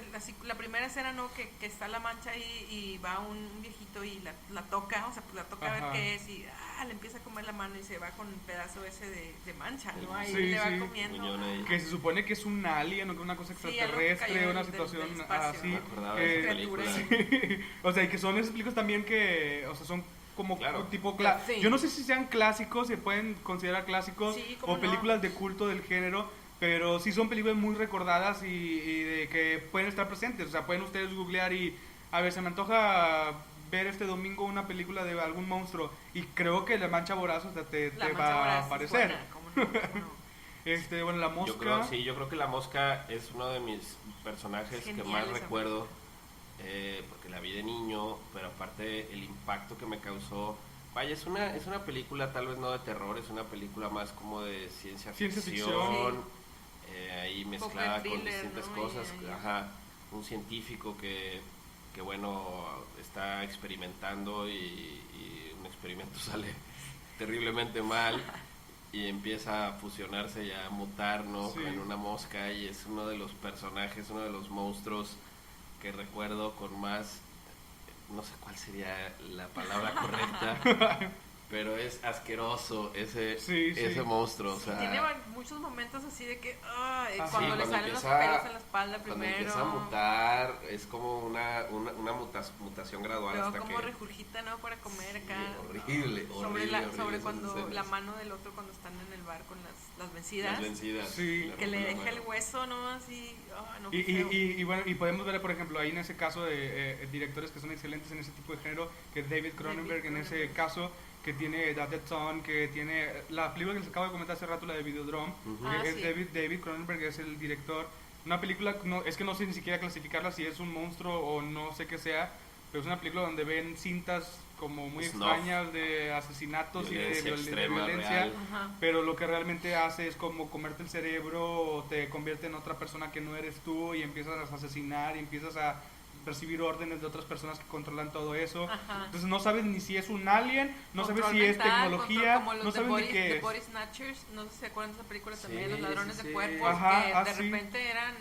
la primera escena, ¿no? Que está la mancha ahí y va un viejito y la toca, o sea, pues la toca a ver Ajá. qué es y le empieza a comer la mano y se va con un pedazo ese de mancha, ¿no? Ahí Sí, le va sí. comiendo. Muñón ahí. Que se supone que es un alien o que una cosa Sí, algo que extraterrestre, cayó una del situación espacio. así. Me acordaba de esa película. criatura. O sea, y que son esos películas también que, o sea, son como Claro. tipo Sí. yo no sé si sean clásicos, se pueden considerar clásicos Sí, cómo o no. películas de culto del género, pero sí son películas muy recordadas y de que pueden estar presentes, o sea, pueden ustedes googlear y a ver, se me antoja ver este domingo una película de algún monstruo y creo que La Mancha Voraz, o sea, te La Mancha va a Voraz es aparecer. buena, ¿cómo no? ¿Cómo no? Bueno, La Mosca. Yo creo que la mosca es uno de mis personajes Genial que más esa recuerdo, porque la vi de niño, pero aparte el impacto que me causó. Vaya, es una película tal vez no de terror, es una película más como de ciencia Ciencia ficción, ficción. ahí Un poco mezclada de con thriller, distintas ¿no? cosas. Y- Ajá, un científico que bueno, está experimentando y un experimento sale terriblemente mal y empieza a fusionarse y a mutar, ¿no? Sí. En una mosca y es uno de los personajes, uno de los monstruos que recuerdo con más, no sé cuál sería la palabra correcta, pero es asqueroso ese, Sí, sí. ese monstruo, o Sí, sea, tiene muchos momentos así de que Ah, cuando sí, le cuando salen los empieza- pelos en la espalda cuando primero, empieza a mutar es como una mutación gradual luego hasta como que regurgita, ¿no? Para comer Sí, acá. horrible, sobre horrible, horrible sobre esas cuando escenas. la mano del otro cuando están en el bar con las vencidas, las vencidas, Sí. que le rompen la deja el mano. hueso, ¿no? Así, no, qué Y, feo. y bueno, y podemos ver, por ejemplo, ahí en ese caso de directores que son excelentes en ese tipo de género, que es David Cronenberg en ese Cronenberg. caso, que tiene The Dead Zone, que tiene la película que les acabo de comentar hace rato, la de Videodrome, Ujú. Ah, es sí. David Cronenberg, es el director. Una película, no, es que no sé ni siquiera clasificarla si es un monstruo o no sé qué sea, pero es una película donde ven cintas como muy Snuff. extrañas de asesinatos y de Violencia de extrema, violencia. real. Ajá. Pero lo que realmente hace es como comerte el cerebro o te convierte en otra persona que no eres tú y empiezas a asesinar y empiezas a recibir órdenes de otras personas que controlan todo eso. Ajá. Entonces no sabes ni si es un alien, no sabes Control si es mental, tecnología, como los no de sabes body, ni qué The es. Body Snatchers, no sé si se acuerdan de esa película Sí, también, los ladrones sí, de sí. cuerpos, Ajá, que de sí. repente era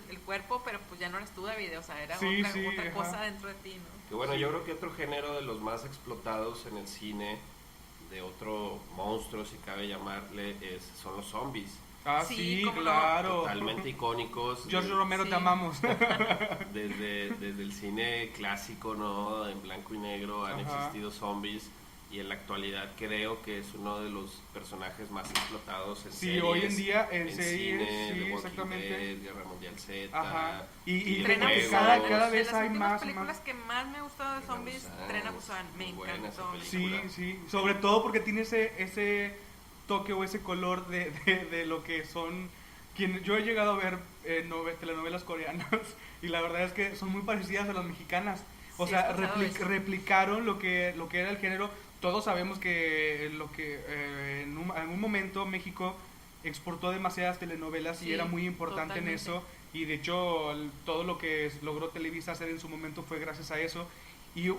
el cuerpo, pero pues ya no eres tú, David, o sea, era Sí, otra, sí, otra ajá. cosa dentro de ti, ¿no? Que bueno, yo creo que otro género de los más explotados en el cine, de otro monstruo, si cabe llamarle, son los zombies. Ah, Sí, sí, cómo no. claro. Totalmente icónicos. George Romero, Sí. te amamos. Desde el cine clásico, ¿no? En blanco y negro han Ajá. existido zombies y en la actualidad creo que es uno de los personajes más explotados en Sí, series, hoy en día en cine, series, sí, The Walking exactamente. Dead, Guerra Mundial Z, Ajá. Y Tren a que videojuegos. cada Busan, vez de las hay últimas más y películas más. que más me ha gustado de Tren a zombies, Busan, Tren a Busan, me muy buena esa encantó. película. Sí, sí, sobre todo porque tiene ese toque o ese color de lo que son. Yo he llegado a ver telenovelas coreanas y la verdad es que son muy parecidas a las mexicanas. O Sí, sea, he escuchado eso. replicaron lo que era el género. Todos sabemos que en algún momento México exportó demasiadas telenovelas y Sí, era muy importante totalmente. en eso. Y de hecho, todo lo que logró Televisa hacer en su momento fue gracias a eso. Y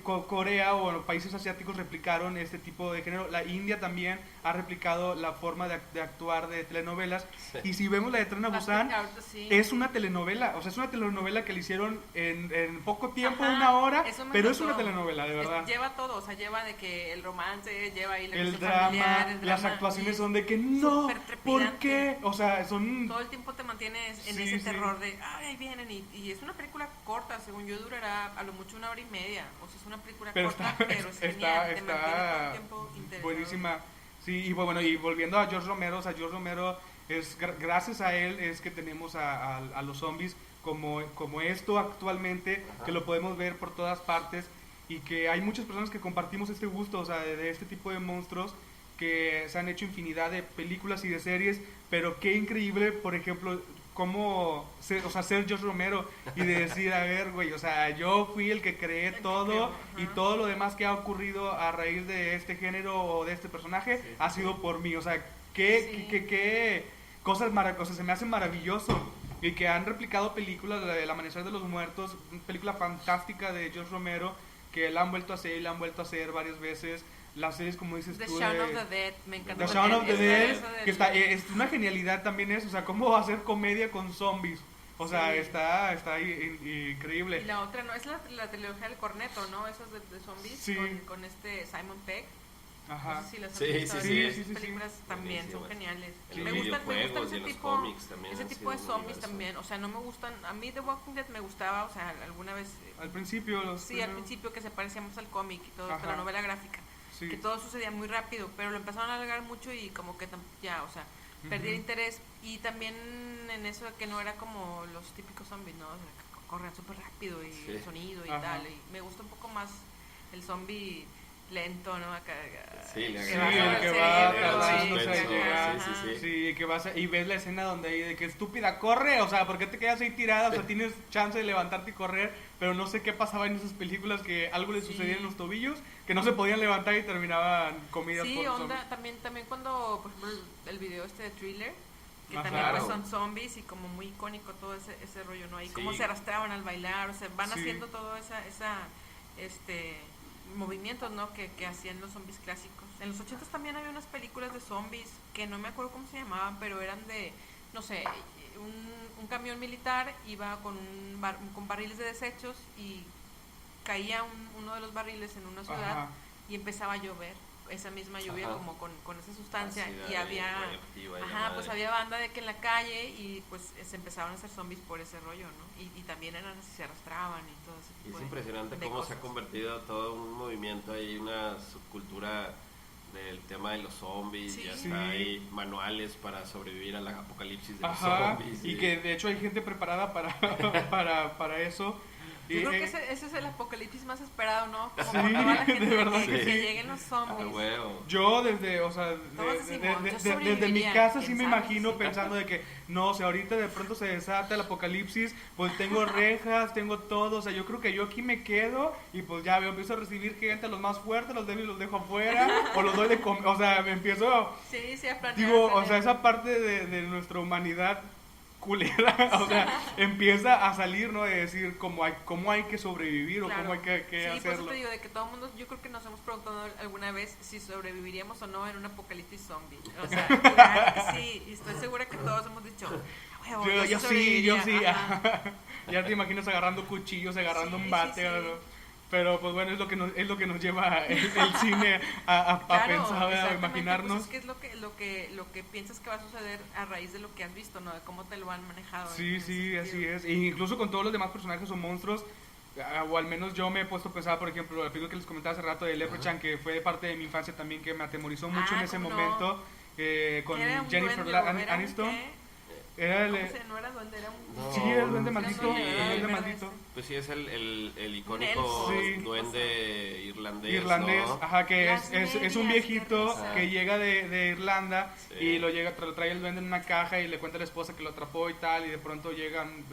Corea o países asiáticos replicaron este tipo de género. La India también ha replicado la forma de actuar de telenovelas. Sí. Y si vemos la de Tren a Busan, Ahorita sí. es una telenovela. O sea, es una telenovela que le hicieron en poco tiempo, Ajá, una hora, eso me pero es encantó. una telenovela, de verdad. Lleva todo, o sea, lleva de que el romance, lleva ahí la El cuestión drama, familiar, el las drama, actuaciones y son de que no, súper ¿por trepidante. qué? O sea, son... todo el tiempo te mantienes en Sí, ese sí. terror de, ay, ahí vienen, y es una película corta, según yo durará a lo mucho 1 hora y media, o sea, es una película Pero corta, está, pero es está, genial, te mantiene todo el tiempo interesado. buenísima. Sí, y bueno, y volviendo a George Romero, o sea, George Romero, gracias a él es que tenemos a los zombies como esto actualmente, Ajá. que lo podemos ver por todas partes y que hay muchas personas que compartimos este gusto, o sea, de este tipo de monstruos, que se han hecho infinidad de películas y de series, pero qué increíble, por ejemplo, cómo ser George Romero y de decir, a ver, güey, o sea, yo fui el que creé El que todo creó, y ajá. todo lo demás que ha ocurrido a raíz de este género o de este personaje Sí, sí, ha sido por mí, o sea, qué Sí. cosas maravillosas, se me hace maravilloso y que han replicado películas, la del Amanecer de los Muertos, una película fantástica de George Romero, que la han vuelto a hacer y la han vuelto a hacer varias veces. Las series, como dices The tú, Shaun of the Dead, me encanta. The Shaun of the Dead, Eso del- que está, es una genialidad también eso, o sea, cómo hacer comedia con zombies. O sea, Sí. está increíble. Y la otra, ¿no? Es la trilogía del Corneto, ¿no? Esas de zombies Sí. con este Simon Pegg. Ajá. No sé si las has Sí, visto. sí, Esas sí, sí, películas sí. también son Buenísimas. geniales. En Me los gustan videojuegos y ese en los tipo, cómics también ese han tipo sido de un zombies universo. también. O sea, no me gustan. A mí The Walking Dead me gustaba, o sea, alguna vez. Al principio, Sí, al principio que se parecía más al cómic y todo, Ajá. a la novela gráfica. Sí. Que todo sucedía muy rápido, pero lo empezaron a alargar mucho y como que ya, o sea, perdí el Ujú. interés. Y también en eso de que no era como los típicos zombies, ¿no? O sea, que corrían súper rápido y Sí. el sonido y Ajá. tal. Y me gusta un poco más el zombie lento, ¿no? Acá, Sí, le Sí, agrega- el que sobre va cerebro, tardándose y- a suspenso, llegar. sí, sí, sí. Sí, que vas y ves la escena donde hay de que estúpida, corre, o sea, ¿por qué te quedas ahí tirada? O sea, tienes chance de levantarte y correr, pero no sé qué pasaba en esas películas que algo les Sí. sucedía en los tobillos, que no se podían levantar y terminaban comidas Sí, por onda, zombies. también cuando, por ejemplo, el video este de Thriller, que Ah, también claro. pues son zombies y como muy icónico todo ese rollo, ¿no? Y Sí. cómo se arrastraban al bailar, o sea, van Sí. haciendo todo movimientos, ¿no? Que hacían los zombies clásicos. En los 80 también había unas películas de zombies que no me acuerdo cómo se llamaban, pero eran de, no sé, un camión militar iba con barriles de desechos y caía uno de los barriles en una ciudad Ajá. y empezaba a llover esa misma lluvia Ajá. como con esa sustancia Ácida y había radioactiva y la ajá madre. pues había banda de que en la calle y pues se empezaron a hacer zombies por ese rollo, ¿no? Y también eran así, se arrastraban y todo ese Y tipo es impresionante de cómo se cosas. ha convertido todo un movimiento ahí, una subcultura del tema de los zombies, Sí. y hasta Sí. hay manuales para sobrevivir al apocalipsis de Ajá, los zombies. y que de hecho hay gente preparada para, para eso. Yo Y, creo que ese es el apocalipsis más esperado, ¿no? Como Sí, por toda la gente de verdad que, que que sí. lleguen los Ah, zombies. huevo. yo desde, o sea, Todos decimos, yo desde mi sobreviviría, casa sí quién me sabe, imagino sí. pensando de que, no, o sea, ahorita de pronto se desata el apocalipsis, pues tengo rejas, tengo todo, o sea, yo creo que yo aquí me quedo y pues ya veo, empiezo a recibir gente, los más fuertes, los débiles los dejo afuera, o los doy de comer, o sea, me empiezo, Sí, a planear. digo, o planear. sea, esa parte de nuestra humanidad culera, o sea, empieza a salir, ¿no? De decir cómo hay que sobrevivir o Claro. cómo hay que Sí, por eso hacerlo. te digo de que todo el mundo, yo creo que nos hemos preguntado alguna vez si sobreviviríamos o no en un apocalipsis zombie. O sea, ya, sí, y estoy segura que todos hemos dicho, "A huevo, Yo sí, yo sí. sobreviviría". Ajá. Ya te imaginas agarrando cuchillos, agarrando Sí, un bate. sí, sí. ¿no? Pero pues bueno, es lo que nos lleva el cine a Claro, pensar, a exactamente, imaginarnos. Pues es que es lo que piensas que va a suceder a raíz de lo que has visto, ¿no? De cómo te lo han manejado. Sí, en ese sí, así sentido. es. E incluso con todos los demás personajes o monstruos, o al menos yo me he puesto a pensar, por ejemplo, la película que les comentaba hace rato de Leprechaun, que fue parte de mi infancia también, que me atemorizó mucho en ese ¿cómo no? momento, con Era un Jennifer duende, ¿o era un Aniston. qué? Era ¿Cómo el, se? No era duende, era un... No, sí, era el duende sí, maldito, sí, el duende el- maldito. Pues sí, es el elfo, icónico sí. duende irlandés. Irlandés, ¿no? ajá, que Las es un medias, viejito qué risa. que llega de Irlanda Sí. y lo trae el duende en una caja y le cuenta a la esposa que lo atrapó y tal, y de pronto llegan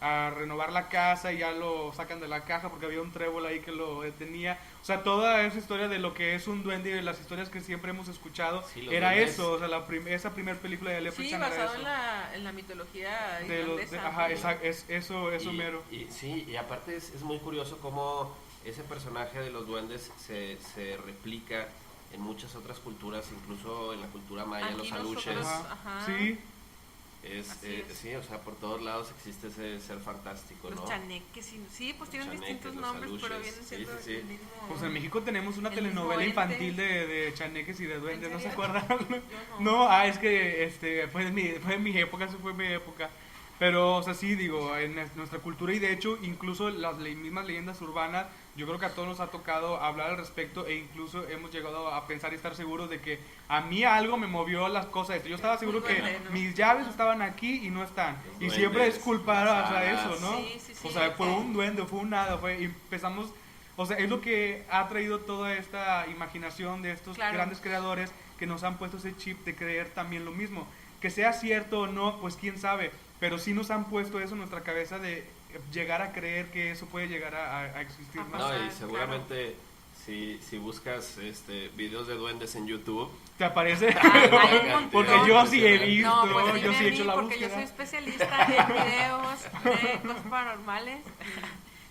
a renovar la casa y ya lo sacan de la caja porque había un trébol ahí que lo detenía. O sea, toda esa historia de lo que es un duende y de las historias que siempre hemos escuchado, Sí, los era duendes. eso, o sea, esa primera película de Sí, Leprechaun era basado eso. en la mitología De los- irlandesa. ajá, ¿no? eso mero. Sí, y aparte es muy curioso cómo ese personaje de los duendes se replica en muchas otras culturas, incluso en la cultura maya, Aquí los nosotros- aluches. Ajá. Sí, Así es. Sí, o sea, por todos lados existe ese ser fantástico, Los ¿no? chaneques, sí, pues tienen chaneques, distintos los nombres, pero aluches, vienen sí, siendo sí, sí. el mismo. pues en México tenemos una El telenovela mismo infantil de chaneques y de duendes, ¿no se serio? acuerdan? Yo No, es que fue en mi época, eso fue mi época. Pero, o sea, sí, digo, en nuestra cultura y de hecho, incluso las mismas leyendas urbanas, yo creo que a todos nos ha tocado hablar al respecto e incluso hemos llegado a pensar y estar seguros de que a mí algo me movió las cosas. Yo estaba seguro que duende, ¿no? mis llaves estaban aquí y no están. Los Y duendes, siempre es culpar las a hadas. eso, ¿no? Sí, sí, sí. O sea, fue un duende, fue un hada, y empezamos... O sea, es lo que ha traído toda esta imaginación de estos Claro. grandes creadores que nos han puesto ese chip de creer también lo mismo. Que sea cierto o no, pues quién sabe, pero sí nos han puesto eso en nuestra cabeza de llegar a creer que eso puede llegar a existir. Ajá. ¿no? No, O sea, y seguramente si buscas videos de duendes en YouTube, ¿Te aparece? Hay un montón. Porque yo sí he visto, No, pues yo dime sí a he mí, hecho la porque yo búsqueda. soy especialista en videos de cosas paranormales.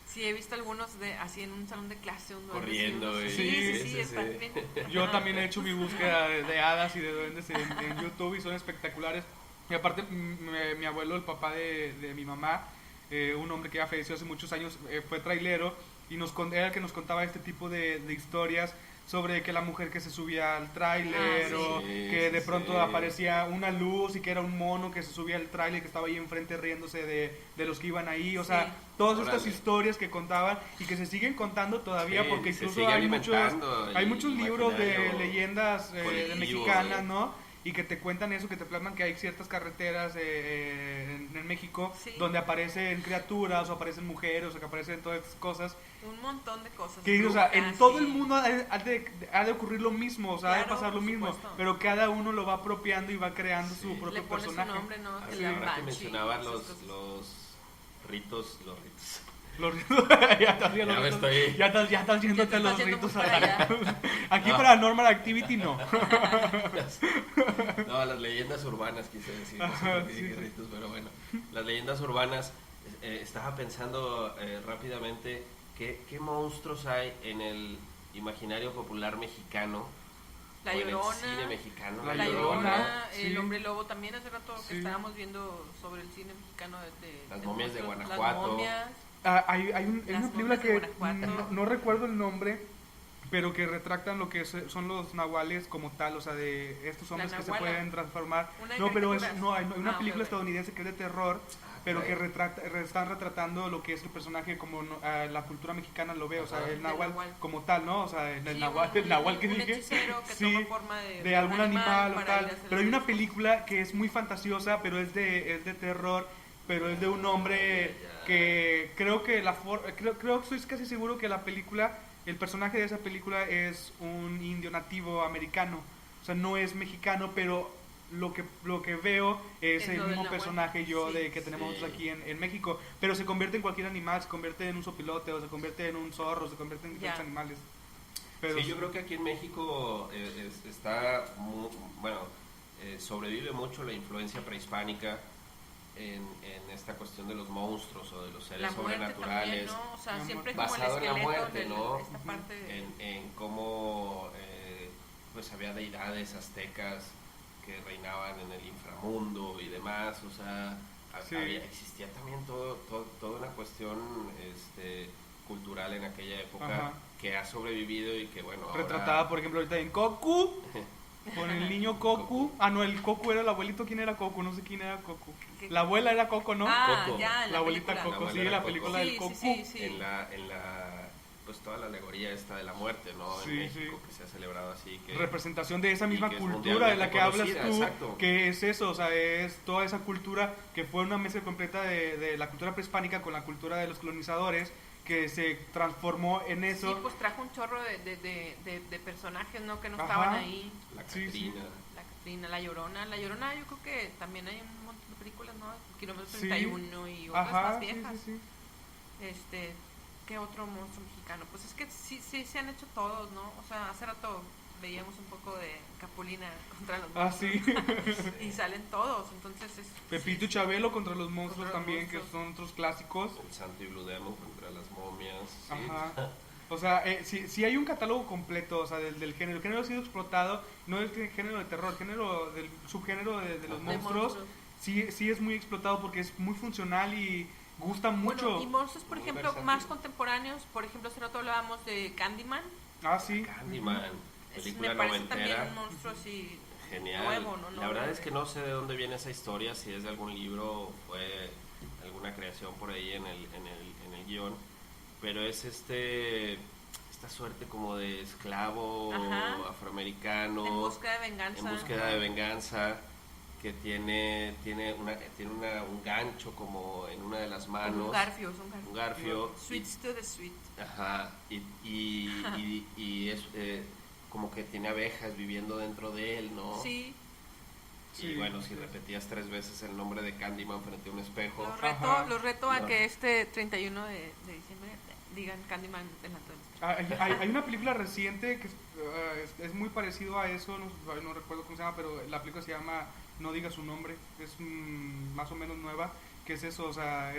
Sí, he visto algunos así en un salón de clase, un duende. corriendo. Sí, está bien. Yo también he hecho mi búsqueda de hadas y de duendes en YouTube y son espectaculares. Y aparte, mi abuelo, el papá de mi mamá, un hombre que ya falleció hace muchos años, fue trailero y era el que nos contaba este tipo de historias sobre que la mujer que se subía al tráiler o que de pronto aparecía una luz y que era un mono que se subía al tráiler que estaba ahí enfrente riéndose de los que iban ahí, o sea, todas estas historias que contaban y que se siguen contando todavía porque incluso hay muchos libros de leyendas de mexicanas, ¿no? Y que te cuentan eso, que te plasman que hay ciertas carreteras en México donde aparecen criaturas o aparecen mujeres o que aparecen todas estas cosas. Un montón de cosas. Que, o sea, en todo el mundo ha de ocurrir lo mismo, o sea, ha de pasar lo mismo, pero cada uno lo va apropiando y va creando su propio personaje. Su nombre, ¿no? Ahora que mencionabas los ritos. Los ritos, ya estás yéndote a los ritos aquí no. Paranormal Activity no. No, las leyendas urbanas quise decir, no sé por qué dije ritos, pero bueno, las leyendas urbanas, estaba pensando rápidamente qué monstruos hay en el imaginario popular mexicano. La o en Llorona, el cine mexicano. La Llorona, el Hombre Lobo, también hace rato que estábamos viendo sobre el cine mexicano las momias de Guanajuato. Las momias. Hay una película que no recuerdo el nombre, pero que retractan lo que son los nahuales como tal, o sea, de estos hombres que se pueden transformar. No, pero hay una película estadounidense que es de terror, pero que están retratando lo que es el personaje como la cultura mexicana lo ve, o sea, el nahual como tal, ¿no? O sea, el nahual que dije, que toma forma de algún animal o tal. Pero hay una película que es muy fantasiosa, pero es de terror, pero es de un hombre que creo que estoy casi seguro que el personaje de esa película es un indio nativo americano, o sea, no es mexicano, pero lo que veo es el mismo personaje que tenemos nosotros aquí en México, pero se convierte en cualquier animal, se convierte en un sopilote, o se convierte en un zorro, se convierte en diferentes animales. Pero yo creo que aquí en México está, sobrevive mucho la influencia prehispánica en esta cuestión de los monstruos o de los seres sobrenaturales, también, ¿no? O sea, siempre basado como en la muerte, ¿no? Esta parte en cómo pues había deidades aztecas que reinaban en el inframundo y demás, o sea, existía también toda una cuestión cultural en aquella época que ha sobrevivido y que bueno, retratada ahora, por ejemplo ahorita en Coco. Con el niño Coco. No, el Coco era el abuelito. ¿Quién era Coco? No sé quién era Coco. La abuela era Coco, ¿no? Coco. La abuelita Coco, la película del Coco. Sí. En la pues toda la alegoría esta de la muerte, ¿no? En México, que se ha celebrado así. Representación de esa misma cultura de la que hablas tú, exacto. Que es eso, o sea, es toda esa cultura que fue una mezcla completa de la cultura prehispánica con la cultura de los colonizadores, que se transformó en eso. Sí, pues trajo un chorro de personajes, ¿no? Que no estaban ahí. La Catrina. La Catrina, la Llorona. La Llorona, yo creo que también hay un montón de películas, ¿no? Kilómetro 31 y otras más viejas. ¿Qué otro monstruo mexicano? Pues es que sí se han hecho todos, ¿no? O sea, hace rato veíamos un poco de Capulina contra los monstruos. Y salen todos, entonces Pepito y Chabelo contra los monstruos también, que son otros clásicos. El Santo y Blue Demon contra las momias. Ajá. O sea, sí hay un catálogo completo, o sea, del género. El género ha sido explotado, no el género de terror, el género del subgénero de los monstruos. Sí es muy explotado porque es muy funcional y gusta mucho. Bueno, y monstruos, por ejemplo, más contemporáneos, por ejemplo, hace rato hablábamos de Candyman. Sí. Candyman, película me parece noventera. también un monstruo así genial. Nuevo, ¿no? La verdad es que no sé de dónde viene esa historia, si es de algún libro o fue alguna creación por ahí en el guión, pero es esta suerte como de esclavo afroamericano en búsqueda de venganza, que tiene un gancho como en una de las manos, un garfio sweets to the sweet. Ajá, y es como que tiene abejas viviendo dentro de él, ¿no? Sí. Y bueno, si repetías 3 veces el nombre de Candyman frente a un espejo, Los reto a que 31 de diciembre digan Candyman delante de nosotros. Hay una película reciente que es muy parecido a eso, no recuerdo cómo se llama, pero la película se llama No diga su nombre, es más o menos nueva, que es eso, o sea,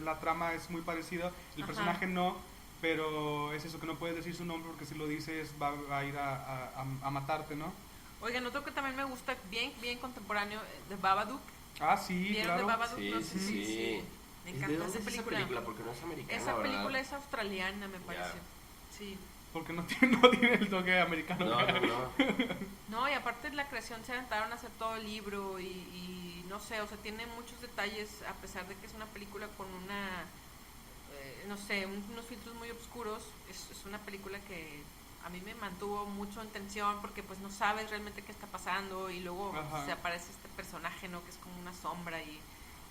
la trama es muy parecida, el Ajá. personaje no, pero es eso, que no puedes decir su nombre porque si lo dices va a ir a matarte, ¿no? Oigan, otro que también me gusta, bien contemporáneo, de Babadook. Ah, sí, ¿Vieron de claro. Babadook? Sí, No sé sí, sí. Me ¿De encantó dónde esa es película. Porque no es americana, Esa ¿verdad? película es australiana, me parece. Sí. Porque no tiene el toque americano. No. No, y aparte de la creación se aventaron a hacer todo el libro y no sé, o sea, tiene muchos detalles a pesar de que es una película con no sé, unos filtros muy oscuros. Es una película que a mí me mantuvo mucho en tensión porque pues no sabes realmente qué está pasando y luego Ajá. se aparece este personaje, ¿no? Que es como una sombra y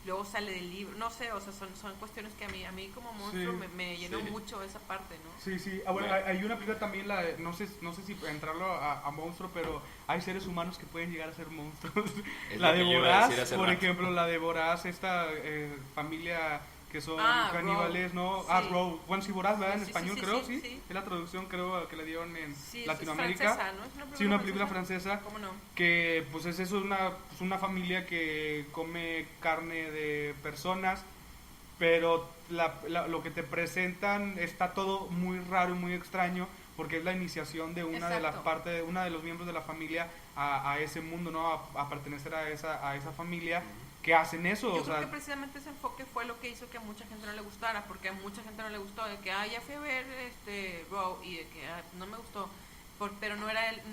luego sale del libro, no sé, o sea, son cuestiones que a mí como monstruo Sí, me llenó sí. mucho esa parte, ¿no? Sí, sí. Bueno, hay una película también, no sé si entrarlo a monstruo, pero hay seres humanos que pueden llegar a ser monstruos. Es La lo de que yo iba a decir Voraz, hace por rato. ejemplo, la de Voraz, esta familia que son Ah, caníbales, ¿no? Sí. Row, Once y Voraz, ¿verdad? Sí, En sí, español sí, creo, sí, sí. sí. Es la traducción creo que le dieron en Sí, Latinoamérica. es francesa, ¿no? ¿Es una Sí, una película francesa. ¿Cómo no? Que pues es eso, una familia que come carne de personas, pero lo que te presentan está todo muy raro y muy extraño porque es la iniciación de una de las Exacto. partes, de una de los miembros de la familia a ese mundo, ¿no? A pertenecer a esa familia que hacen eso, Yo o creo sea, que precisamente ese enfoque fue lo que hizo que a mucha gente no le gustara, porque a mucha gente no le gustó, de que, ya fui a ver Raw, y de que no me gustó, pero no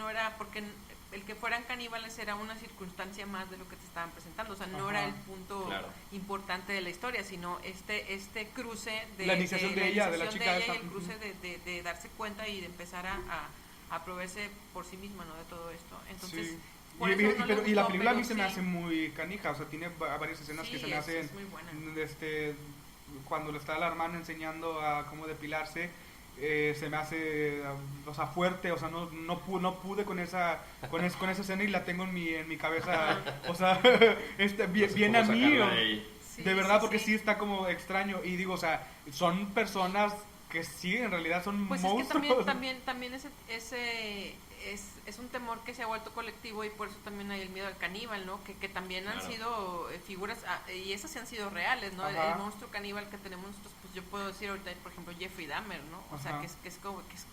era porque el que fueran caníbales era una circunstancia más de lo que te estaban presentando, o sea, no Ajá. era el punto Claro. importante de la historia, sino este cruce de La iniciación de ella, de la chica ella esa. y el cruce de darse cuenta y de empezar a proveerse por sí misma, ¿no? De todo esto. Entonces, sí. por Y, eso no le y la gustó, película a mí pero se me sí. hace muy canija, o sea, tiene varias escenas Sí, que se me hacen, es muy buena. Cuando le está la hermana enseñando a cómo depilarse, se me hace, o sea, fuerte, o sea, no pude con esa escena y la tengo en mi cabeza, o sea, viene a mí, Sí, de verdad, sí, porque sí. sí está como extraño, y digo, o sea, son personas que sí, en realidad son Pues monstruos. es que también es un temor que se ha vuelto colectivo y por eso también hay el miedo al caníbal, ¿no? Que también han Claro. sido figuras, y esas sí han sido reales, ¿no? El Ajá. monstruo caníbal que tenemos nosotros, pues yo puedo decir ahorita, por ejemplo, Jeffrey Dahmer, ¿no? O sea, Ajá.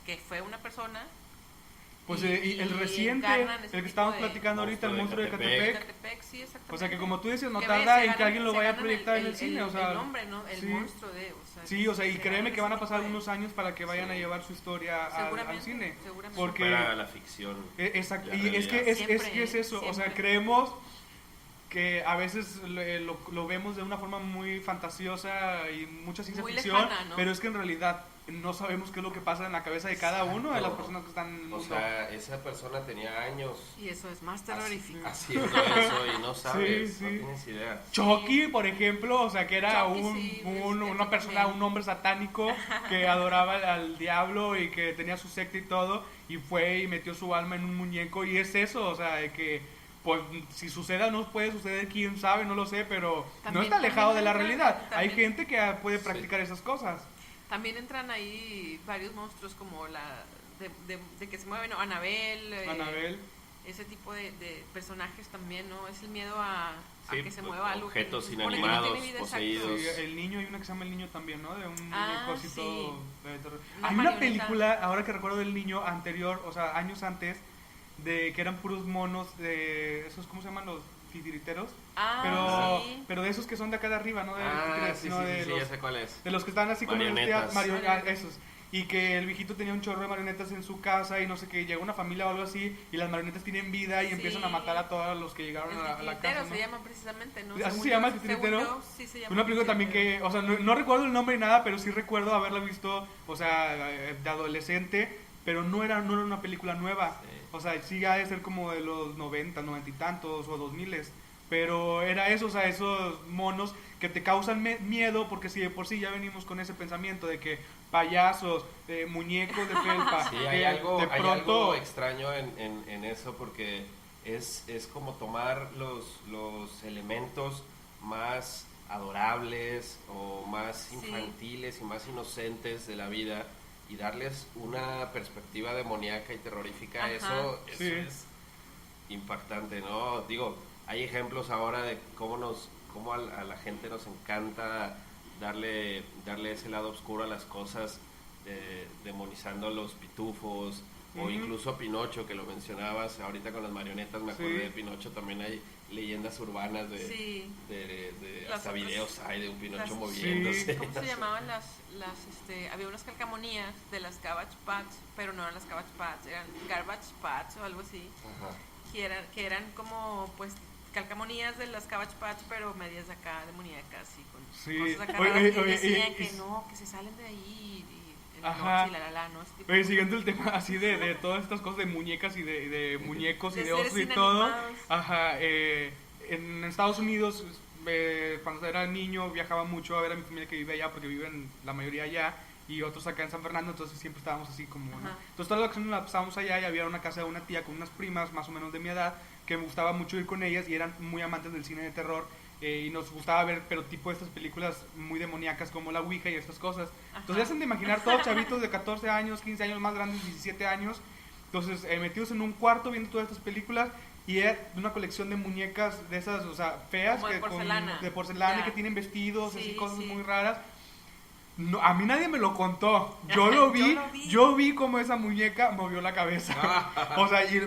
que fue una persona. Pues y el reciente, encarnan ese el que tipo estamos de platicando ahorita, el monstruo de Monstruo de Catepec. Catepec, sí, exactamente. O sea, que como tú dices, no Que tarda se en que ganan- alguien lo se vaya a ganan proyectar en el cine, o sea, el nombre, ¿no? El sí. monstruo de, Sí, o sea, y se créeme ganan que van a ese pasar tipo de- unos años para que vayan a Sí. llevar su historia al cine. Seguramente. Porque Para la ficción. exacto, la y es que realidad. Siempre, es eso, o sea, siempre. creemos que a veces lo vemos de una forma muy fantasiosa y mucha ciencia Muy ficción, lejana, ¿no? pero es que en realidad no sabemos qué es lo que pasa en la cabeza de cada uno de las Exacto. personas que están en el O mundo. sea, esa persona tenía años Y eso es más terrorífico. haciendo eso y no sabes, Sí, no sí. tienes idea. Chucky, por ejemplo, o sea, que era Chucky, sí, una persona, también. un hombre satánico que adoraba al diablo y que tenía su secta y todo, y fue y metió su alma en un muñeco, y es eso, o sea, de que, pues, si suceda o no puede suceder, quién sabe, no lo sé, pero no También- está alejado de la también realidad. entra- Hay también- gente que puede Sí. practicar esas cosas. También entran ahí varios monstruos como la de que se mueven, ¿no? Anabel, Anabel. ese tipo de personajes también, ¿no? Es el miedo a Sí, que se mueva algo. que objetos se supone que no inanimados, tiene vida, exacto. poseídos. Sí, el niño, hay una que se llama El Niño también, ¿no? De un Ah, muñeco así sí. todo de terror. Una Hay una marioneta. película, ahora que recuerdo del niño anterior, o sea, años antes, de que eran puros monos de esos, ¿cómo se llaman? Los titiriteros. Ah, sí. Pero de esos que son de acá de arriba, ¿no? De, títeres, sí, no sí, de sí, los, ya sé cuál es. de los que están así como en los Marionetas. marionetas, esos. Y que el viejito tenía un chorro de marionetas en su casa y no sé qué, llega una familia o algo así y las marionetas tienen vida y Sí. empiezan a matar a todos los que llegaron El a la titiritero casa, ¿no? se llama precisamente, ¿no? ¿Así Según se llama el yo- titiritero? según yo, sí se llama Una película también titiritero. que, o sea, no recuerdo el nombre ni nada, pero sí recuerdo haberla visto, o sea, de adolescente, pero no era una película nueva. Sí. O sea, sí ha de ser como de los 90 y tantos o 2000, pero era eso, o sea, esos monos que te causan miedo, porque si de por sí ya venimos con ese pensamiento de que payasos, muñecos de felpa, Sí, que hay algo, de hay pronto algo extraño en eso porque es como tomar los elementos más adorables o más Sí. infantiles y más inocentes de la vida y darles una perspectiva demoníaca y terrorífica, Ajá. eso Sí. es impactante, ¿no? Digo, hay ejemplos ahora de cómo a la gente nos encanta darle ese lado oscuro a las cosas, demonizando los pitufos, o incluso Pinocho, que lo mencionabas ahorita con las marionetas, me acordé Sí. de Pinocho, también hay leyendas urbanas Sí. de Las hasta otras- videos hay de un Pinocho las- moviéndose. ¿Cómo se llamaban había unas calcamonías de las Cabbage Patch, pero no eran las Cabbage Patch, eran Garbage Patch o algo así, Ajá. que eran como, pues, calcamonías de las Cabbage Patch, pero medias acá demoníacas y con Sí. cosas acá Oye, raras, y oye, decían y- que no, que se salen de ahí y en la Ajá. noche y la, ¿no? Ese tipo Oye, de siguiendo el tema así de todas estas cosas de muñecas y de muñecos y De de osos y seres todo. inanimados. Ajá, en Estados Unidos, cuando era niño, viajaba mucho a ver a mi familia que vive allá, porque viven la mayoría allá, y otros acá en San Fernando, entonces siempre estábamos así como, ¿no? Ajá. Entonces toda la ocasión la pasábamos allá y había una casa de una tía con unas primas más o menos de mi edad, que me gustaba mucho ir con ellas y eran muy amantes del cine de terror. Y nos gustaba ver, pero tipo estas películas muy demoníacas como La Ouija y estas cosas. Entonces ya hacen de imaginar todos chavitos de 14 años, 15 años, más grandes, 17 años. Entonces metidos en un cuarto viendo todas estas películas y era una colección de muñecas de esas, o sea, feas, Como de porcelana. de porcelana Ya. que tienen vestidos, Sí, así cosas sí. muy raras. No, a mí nadie me lo contó. Yo lo vi, yo vi cómo esa muñeca movió la cabeza. O sea, y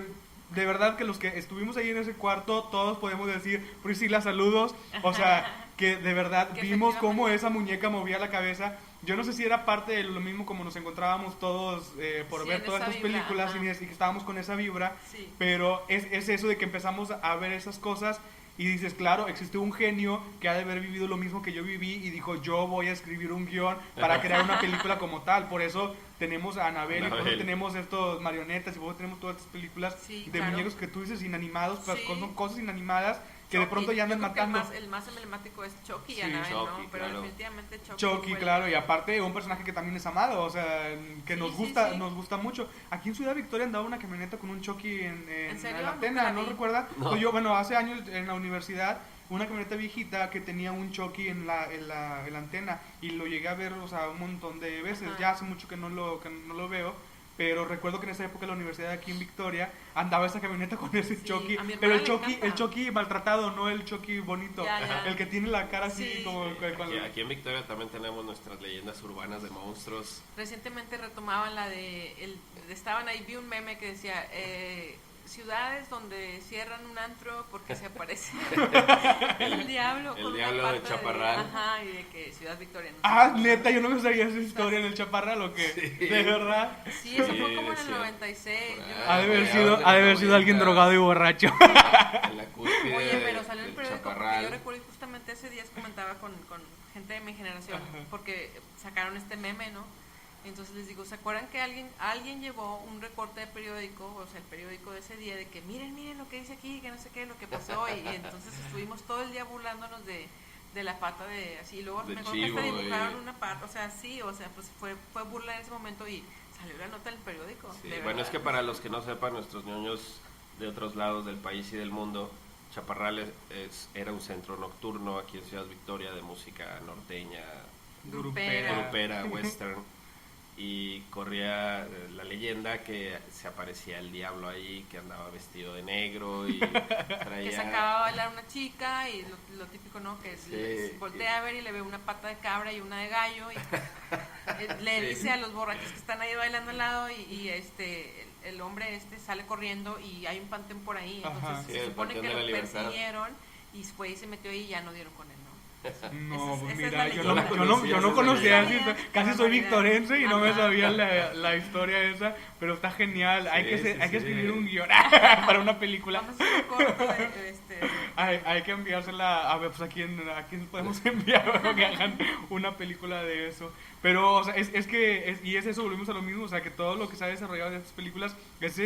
de verdad que los que estuvimos ahí en ese cuarto, todos podemos decir, Priscila, saludos. O sea, que de verdad Que vimos cómo efectivamente. esa muñeca movía la cabeza. Yo no sé si era parte de lo mismo como nos encontrábamos todos por Sí, ver en todas esa estas vibra, películas ajá. y que estábamos con esa vibra. Sí. Pero es eso de que empezamos a ver esas cosas y dices, claro, existe un genio que ha de haber vivido lo mismo que yo viví y dijo, yo voy a escribir un guión para crear una película como tal. Por eso tenemos a Annabelle, y por eso Annabelle. tenemos estos marionetas y por eso tenemos todas estas películas Sí, de claro. muñecos que tú dices inanimados, pero Sí. son cosas inanimadas que de Chucky. pronto ya andan Yo creo que matando. el más emblemático es Chucky y Sí, Annabelle, Chucky, ¿no? Pero claro. definitivamente Chucky. Chucky, fue el- claro, y aparte un personaje que también es amado, o sea, que Sí, nos sí, gusta, sí. nos gusta mucho. Aquí en Ciudad Victoria andaba una camioneta con un Chucky ¿En serio? la Nunca antena, la ¿no vi. recuerda? No. Pues yo, bueno, hace años en la universidad, una camioneta viejita que tenía un Chucky en la antena y lo llegué a ver, o sea, un montón de veces. Ajá. Ya hace mucho que no lo veo. Pero recuerdo que en esa época en la universidad aquí en Victoria andaba esa camioneta con ese Sí, Chucky, a mi hermana pero el le Chucky, encanta. el Chucky maltratado, no el Chucky bonito, Ya, ya. el que tiene la cara así Sí. como Aquí en Victoria también tenemos nuestras leyendas urbanas de monstruos. Recientemente retomaban estaban ahí, vi un meme que decía, ciudades donde cierran un antro porque se aparece el diablo el con diablo una de pata Chaparral. ajá, y de que Ciudad Victoria no sé Ah, qué. neta, yo no me sabía esa historia en el Chaparral o qué. Sí. De verdad. Sí, eso Sí, fue como en el sí. 96. Por yo ahí. Ha de haber ya, sido, de ha de haber sido alguien 90. drogado y borracho. En la cúspide Oye, pero salió en el del periódico porque Chaparral. yo recuerdo y justamente ese día comentaba con gente de mi generación Ajá. porque sacaron este meme, ¿no? Entonces les digo, ¿se acuerdan que alguien llevó un recorte de periódico, o sea, el periódico de ese día, de que miren lo que dice aquí, que no sé qué, lo que pasó? Y entonces estuvimos todo el día burlándonos de la pata de así, y luego De me acuerdo que hasta chivo, dibujaron y- una pata, o sea, sí, o sea, pues fue burla en ese momento y salió la nota en el periódico. Sí, de bueno, verdad. es que para los que no sepan, nuestros ñoños de otros lados del país y del mundo, Chaparral era un centro nocturno aquí en Ciudad Victoria de música norteña, Grupera. grupera, western, y corría la leyenda que se aparecía el diablo ahí, que andaba vestido de negro y Que traía... sacaba a bailar una chica y lo típico, ¿no? Que Sí. voltea a ver y le ve una pata de cabra y una de gallo y le Sí. dice a los borrachos que están ahí bailando al lado y el hombre sale corriendo y hay un panteón por ahí, entonces Ajá. Sí, se el supone Panteón que de lo la Libertad. persiguieron y fue y se metió ahí y ya no dieron con él, ¿no? No, Esa es mira, la yo leyenda. no conocía Esa esa leyenda. casi soy victorense y no me Ajá. sabía la historia esa, pero está genial. Hay que Sí, hay que sí. escribir un guión para una película. Vamos a hacer un corto Hay que enviársela a ver, pues a quién podemos enviar para que hagan una película de eso. Pero, o sea, es que, y es eso, volvemos a lo mismo, o sea, que todo lo que se ha desarrollado en estas películas es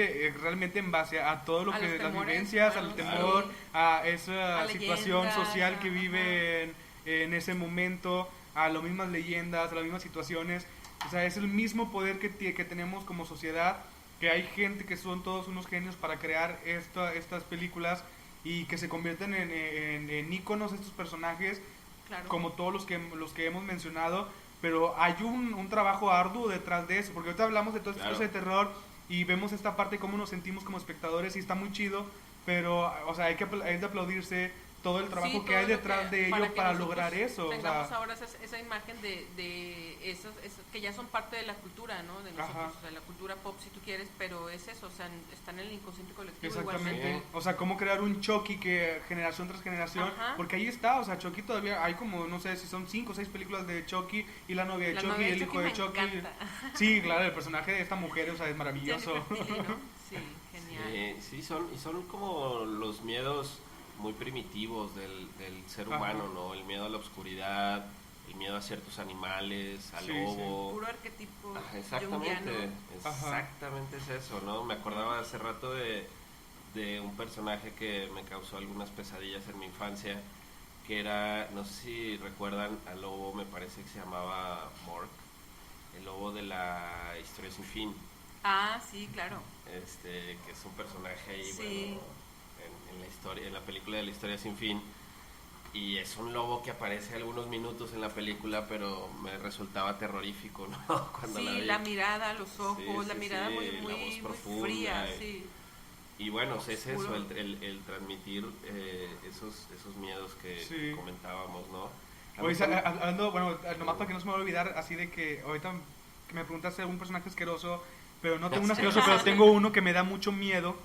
realmente en base a todo lo A que, los las temores, vivencias, claro, al temor, sí. a esa A situación leyendas, social que ajá. viven en ese momento, a las mismas leyendas, a las mismas situaciones. O sea, es el mismo poder que tenemos como sociedad, que hay gente que son todos unos genios para crear estas películas y que se convierten en íconos estos personajes Claro. como todos los que hemos mencionado, pero hay un trabajo arduo detrás de eso, porque ahorita hablamos de todo este Claro. proceso de terror y vemos esta parte, cómo nos sentimos como espectadores y está muy chido, pero, o sea, hay de aplaudirse todo el trabajo Sí, que todo hay lo detrás de ello que para nosotros lograr eso. O tengamos sea, ahora esa imagen de esos que ya son parte de la cultura, ¿no? De nosotros, Ajá. o sea, la cultura pop si tú quieres, pero es eso, o sea, están en el inconsciente colectivo exactamente. igualmente. O sea, cómo crear un Chucky que generación tras generación, Ajá. porque ahí está, o sea, Chucky todavía hay como, no sé si son 5 o 6 películas de Chucky y la novia de La Chucky novia y de el Chucky hijo de me Chucky. encanta. Sí, claro, el personaje de esta mujer, o sea, es maravilloso. Jennifer Tilly, ¿no? Sí, genial. Sí, son como los miedos muy primitivos del ser Ajá. humano, ¿no? El miedo a la oscuridad, el miedo a ciertos animales, al Sí, lobo. Puro arquetipo Ajá, exactamente, junguiano. exactamente es eso, ¿no? Me acordaba hace rato de un personaje que me causó algunas pesadillas en mi infancia, que era, no sé si recuerdan al lobo, me parece que se llamaba Mork, el lobo de la Historia sin fin, Ah, sí, claro. que es un personaje ahí, Sí. bueno, en la historia, en la película de la Historia sin fin, y es un lobo que aparece algunos minutos en la película, pero me resultaba terrorífico, ¿no? Cuando Sí, la vi. la mirada, los ojos, Sí, la sí, mirada sí, muy, la muy, voz muy profunda, fría, sí. Y bueno, es eso, Oscuro. el transmitir esos miedos que Sí. comentábamos, ¿no? A Oye, mí también- hablando, bueno, nomás para que no se me vaya a olvidar, así de que ahorita que me preguntaste de un personaje asqueroso, pero no tengo un asqueroso, pero tengo uno que me da mucho miedo,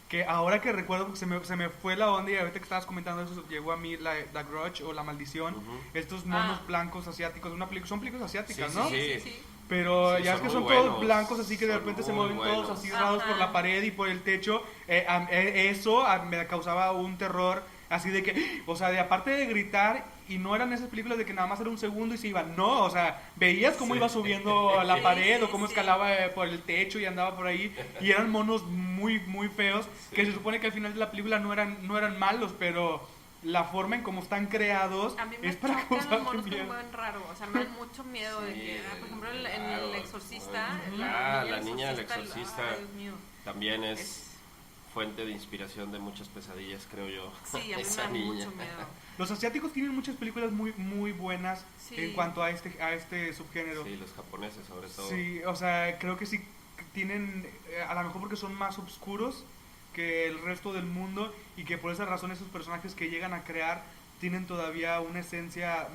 que ahora que recuerdo, porque se me fue la onda y ahorita que estabas comentando eso, llegó a mí la Grudge o La Maldición, Ujú. estos monos Ah. blancos asiáticos, son películas asiáticas, Sí, ¿no? sí, Sí. Pero Sí, ya es son que muy son buenos, todos blancos, así que de son repente se muy mueven buenos. todos así raros por la Ajá. pared y por el techo. Eso me causaba un terror, así de que, o sea, de aparte de gritar, y no eran esas películas de que nada más era un segundo y se iban, no, o sea, veías cómo Sí. iba subiendo a la Sí, pared sí, o cómo sí. escalaba por el techo y andaba por ahí, y eran monos muy, muy feos, Sí. que se supone que al final de la película no eran malos, pero la forma en cómo están creados A mí me es para chocan los causarte monos que miedo. me mueven raro, o sea, me dan mucho miedo de Sí, que, por ejemplo, en claro, El Exorcista, la niña del Exorcista ay, Dios mío. también es Es- fuente de inspiración de muchas pesadillas, creo yo. Sí, a mí me Esa da niña. mucho miedo. Los asiáticos tienen muchas películas muy, muy buenas Sí. en cuanto a este subgénero. Sí, los japoneses sobre todo. Sí, o sea, creo que sí tienen, a lo mejor porque son más oscuros que el resto del mundo y que por esa razón esos personajes que llegan a crear tienen todavía una esencia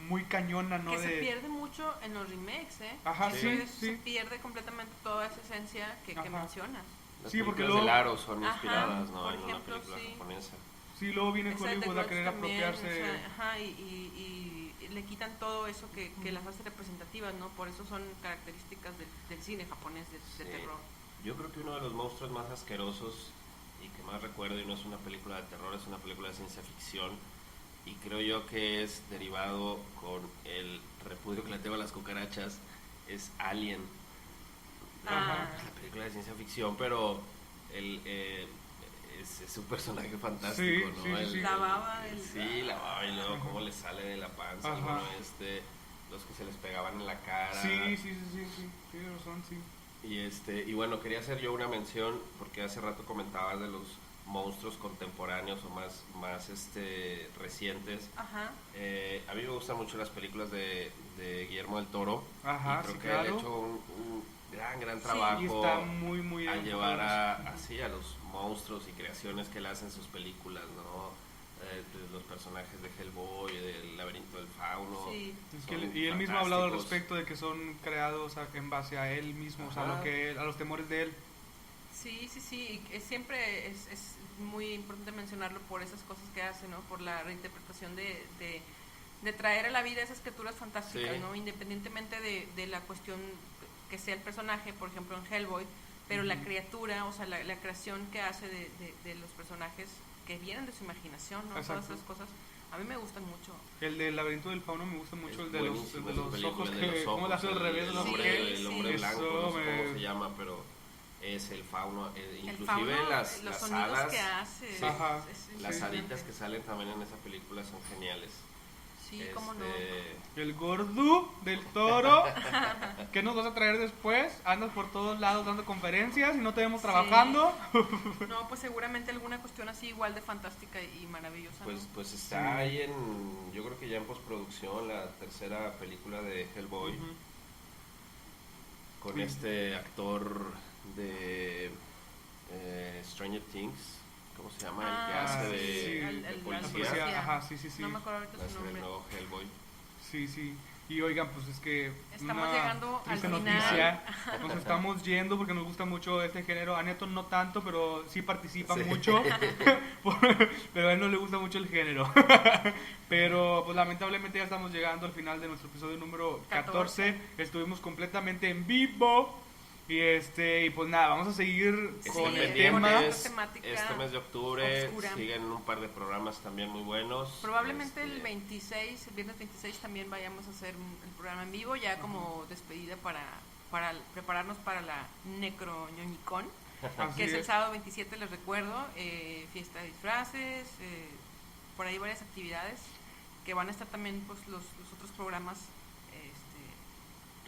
muy cañona, ¿no? Que se pierde mucho en los remakes, ¿eh? Ajá, Eso sí, es- sí. Se pierde completamente toda esa esencia que Ajá. mencionas. Las Sí, porque películas luego- del Aro son Ajá, inspiradas, ¿no? por En una ejemplo, película sí. japonesa. Sí, luego viene Esa de Hollywood The a querer Grudge también, apropiarse. o sea, ajá, y le quitan todo eso que las hace representativas, ¿no? Por eso son características del cine japonés de Sí. terror. Yo creo que uno de los monstruos más asquerosos y que más recuerdo, y no es una película de terror, es una película de ciencia ficción, y creo yo que es derivado con el repudio que le tengo a las cucarachas, es Alien. Ah. Es la película de ciencia ficción, pero es un personaje fantástico, Sí, ¿no? sí, sí, sí. La baba, Sí, la baba, y luego cómo le sale de la panza, Ajá. bueno, los que se les pegaban en la cara. Sí, sí, sí, sí, sí, tienes razón, sí. Y bueno, quería hacer yo una mención porque hace rato comentabas de los monstruos contemporáneos o más recientes. Ajá. A mí me gustan mucho las películas de Guillermo del Toro. Ajá, y creo sí, que él ha claro. hecho un gran Sí, trabajo Y está muy, muy a llevar enfocados. así a los monstruos y creaciones que él hace en sus películas, ¿no? De los personajes de Hellboy, del Laberinto del Fauno. Sí. Es que son y él mismo ha hablado al fantásticos. respecto de que son creados en base a él mismo, o sea, Ajá. a los temores de él. Sí, sí, sí. Siempre es muy importante mencionarlo por esas cosas que hace, ¿no? Por la reinterpretación de traer a la vida esas criaturas fantásticas, Sí. ¿no? Independientemente de la cuestión que sea el personaje, por ejemplo en Hellboy, pero la criatura, o sea, la creación que hace de los personajes que vienen de su imaginación, ¿no? Exacto. Todas esas cosas, a mí me gustan mucho. El del laberinto del fauno me gusta mucho, Es el de los buenísimo ojos, esa película, el de los cómo le hace al ojos, revés, el ¿no? hombre, Porque el hombre Sí. blanco, Eso no sé me- cómo se llama, pero es el fauno, El inclusive fauno, las los sonidos hadas, que hace, sí. Ajá. es las impresionante. haditas que salen también en esa película son geniales. Sí, cómo no. El Gordo del Toro. ¿Qué nos vas a traer después? Andas por todos lados dando conferencias y no te vemos trabajando. No, pues seguramente alguna cuestión así igual de fantástica y maravillosa. Pues está ahí yo creo que ya en postproducción la tercera película de Hellboy. Con este actor de Stranger Things. ¿Cómo se llama? El que hace de policía. Ajá, sí. No me acuerdo ahorita su nombre. El nuevo Hellboy. Sí. Y oigan, pues es que estamos llegando al final. Noticia. Nos estamos yendo porque nos gusta mucho este género. A Neto no tanto, pero sí participa mucho. Pero a él no le gusta mucho el género. Pero pues lamentablemente ya estamos llegando al final de nuestro episodio número 14. Estuvimos completamente en vivo. Y pues nada, vamos a seguir con el tema. Este mes de octubre oscura. Siguen un par de programas también muy buenos. Probablemente el viernes 26 también vayamos a hacer el programa en vivo, ya como despedida para prepararnos para la Necroñoñicón, que es el sábado 27, les recuerdo, fiesta de disfraces, por ahí varias actividades que van a estar también pues los otros programas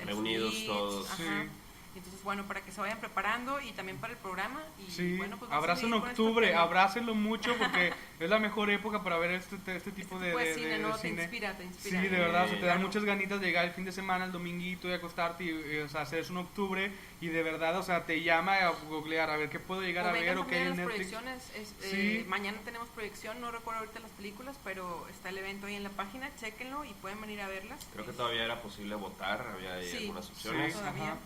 reunidos todos. Ajá. Sí. Entonces, bueno, para que se vayan preparando y también para el programa. Y bueno, pues abracen octubre, abrácenlo mucho porque es la mejor época para ver este tipo de cine, ¿no? cine. Te inspira. Sí, de verdad, te dan muchas ganitas de llegar el fin de semana, el dominguito y acostarte y hacerse un octubre y de verdad, te llama a googlear a ver qué puedo llegar a ver o qué hay en Netflix. Proyecciones, mañana tenemos proyección, no recuerdo ahorita las películas, pero está el evento ahí en la página, chéquenlo y pueden venir a verlas. Creo que todavía era posible votar, había ahí algunas opciones. Sí, todavía.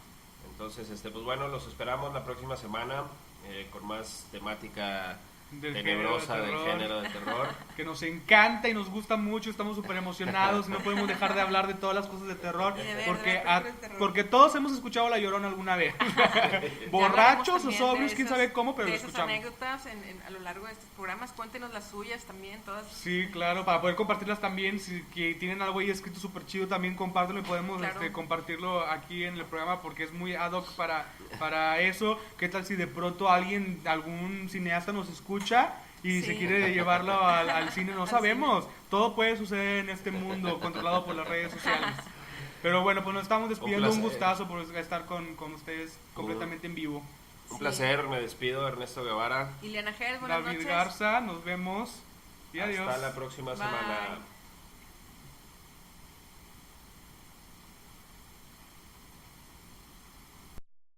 Entonces, pues bueno, los esperamos la próxima semana con más temática tenebrosa del género de terror. Que nos encanta y nos gusta mucho, estamos súper emocionados, no podemos dejar de hablar de todas las cosas de terror, porque todos hemos escuchado La Llorona alguna vez. Borrachos o sobrios, quién sabe cómo, pero lo escuchamos. Anécdotas a lo largo de estos programas, cuéntenos las suyas también, todas. Sí, claro, para poder compartirlas también, si que tienen algo ahí escrito súper chido, también compártelo y podemos compartirlo aquí en el programa porque es muy ad hoc para eso. ¿Qué tal si de pronto algún cineasta nos escucha y se quiere llevarlo al cine? No sabemos, todo puede suceder en este mundo controlado por las redes sociales. Pero bueno, pues nos estamos despidiendo, un gustazo por estar con ustedes completamente en vivo. Un placer, me despido, Ernesto Guevara. Ileana Gel, buenas noches. David Garza, nos vemos y adiós. Hasta la próxima semana.